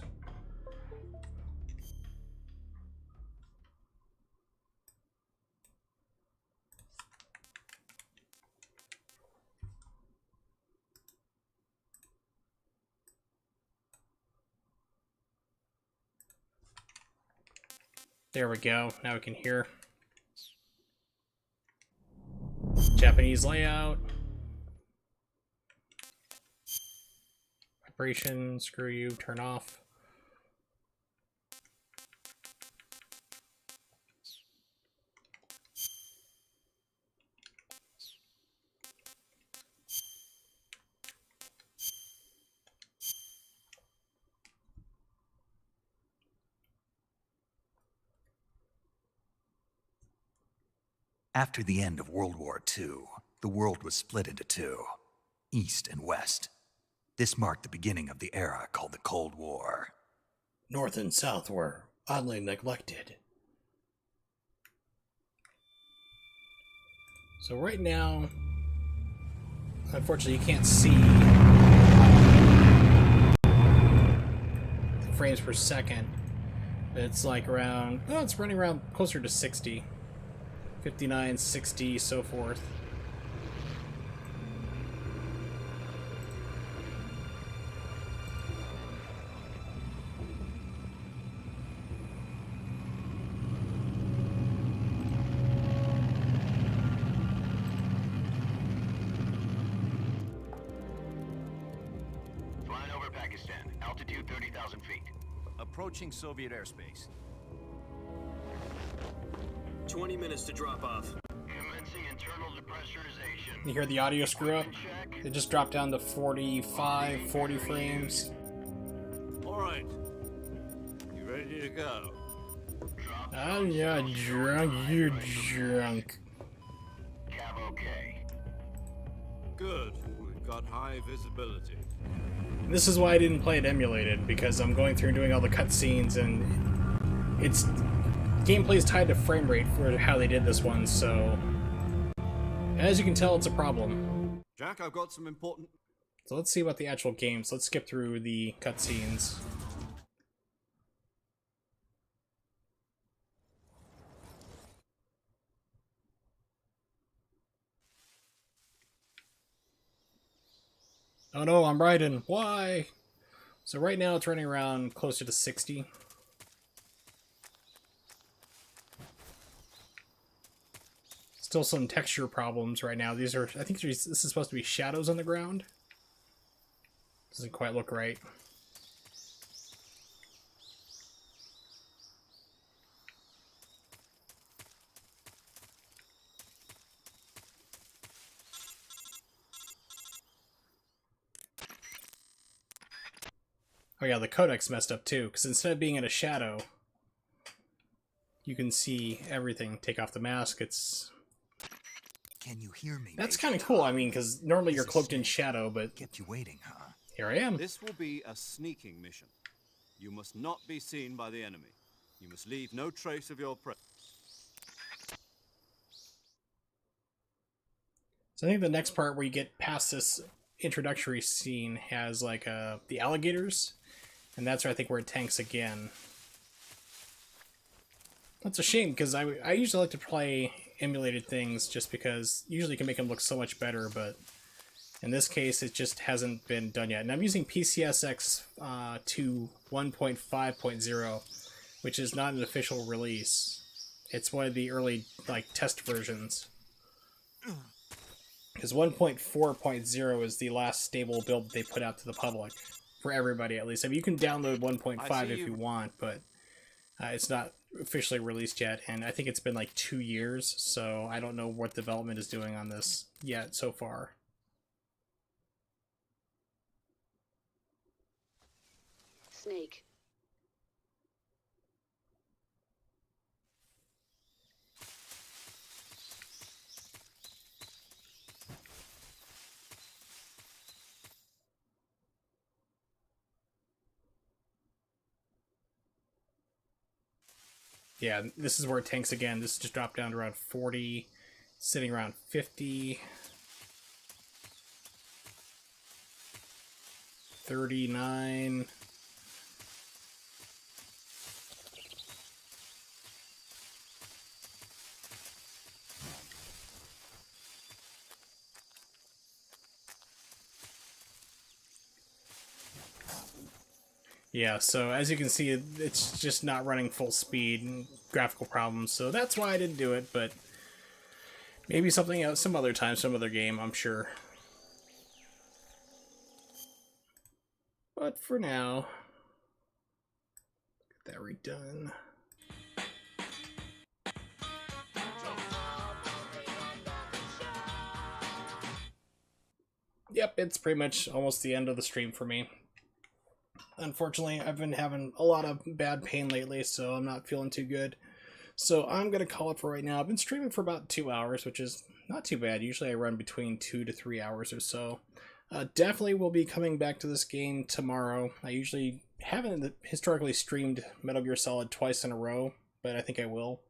There we go. Now we can hear. Japanese layout. Vibration, screw you, turn off. After the end of World War II, the world was split into two, East and West. This marked the beginning of the era called the Cold War. North and South were oddly neglected. So right now, unfortunately you can't see the frames per second. It's like around, oh, it's running around closer to 60. 59, 60, so forth. Flying over Pakistan, altitude 30,000 feet. Approaching Soviet airspace. 20 minutes to drop off. Commencing internal depressurization. You hear the audio screw up? It just dropped down to 45, 40 frames. Alright. You ready to go? I'm not drunk, you're drunk. Cav okay. Good. We've got high visibility. This is why I didn't play it emulated, because I'm going through and doing all the cutscenes, and it's gameplay is tied to frame rate for how they did this one, so as you can tell, it's a problem. Jack, I've got some important... So let's see about the actual games. Let's skip through the cutscenes. Oh no, I'm riding. Why? So right now it's running around closer to 60. Still some texture problems right now. These are, I think this is supposed to be shadows on the ground. Doesn't quite look right. Oh yeah, the codec's messed up too, because instead of being in a shadow, you can see everything. Take off the mask, it's... Can you hear me? That's kind of cool, I mean, because normally you're cloaked in shadow, but... Kept you waiting, huh? Here I am. This will be a sneaking mission. You must not be seen by the enemy. You must leave no trace of your presence. So I think the next part where you get past this introductory scene has like the alligators, and that's where I think where it tanks again. That's a shame, because I usually like to play emulated things just because usually you can make them look so much better, but in this case it just hasn't been done yet. And I'm using PCSX 2 1.5.0, which is not an official release. It's one of the early test versions. Because 1.4.0 is the last stable build they put out to the public. For everybody, at least. I mean, you can download 1.5 if you want, but it's not officially released yet. And I think it's been like 2 years, so I don't know what development is doing on this yet so far. snake. Yeah, this is where it tanks again. This just dropped down to around 40, sitting around 50. 39. Yeah, so as you can see, it's just not running full speed and graphical problems, so that's why I didn't do it, but maybe something else, some other time, some other game, I'm sure. But for now, get that redone. Yep, it's pretty much almost the end of the stream for me. Unfortunately, I've been having a lot of bad pain lately, so I'm not feeling too good. So I'm going to call it for right now. I've been streaming for about 2 hours, which is not too bad. Usually I run between 2 to 3 hours or so. Definitely will be coming back to this game tomorrow. I usually haven't historically streamed Metal Gear Solid twice in a row, but I think I will.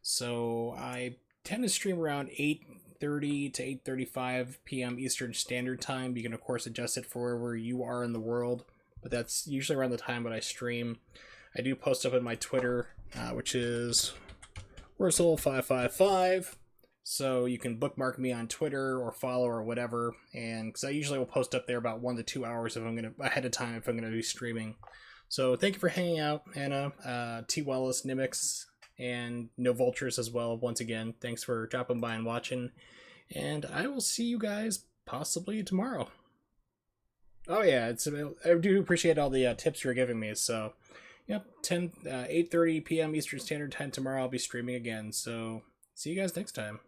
So I tend to stream around 8:30 to 8:35 p.m. Eastern Standard Time. You can, of course, adjust it for wherever you are in the world, but that's usually around the time that I stream. I do post up in my Twitter, which is Wurzel555. So you can bookmark me on Twitter or follow or whatever, and because I usually will post up there about 1 to 2 hours ahead of time if I'm gonna be streaming. So thank you for hanging out, Anna, T. Wallace, Nimix, and No Vultures as well. Once again, thanks for dropping by and watching, and I will see you guys possibly tomorrow. Oh yeah, I do appreciate all the tips you're giving me. So, yep, 8:30 p.m. Eastern Standard Time tomorrow. I'll be streaming again. So, see you guys next time.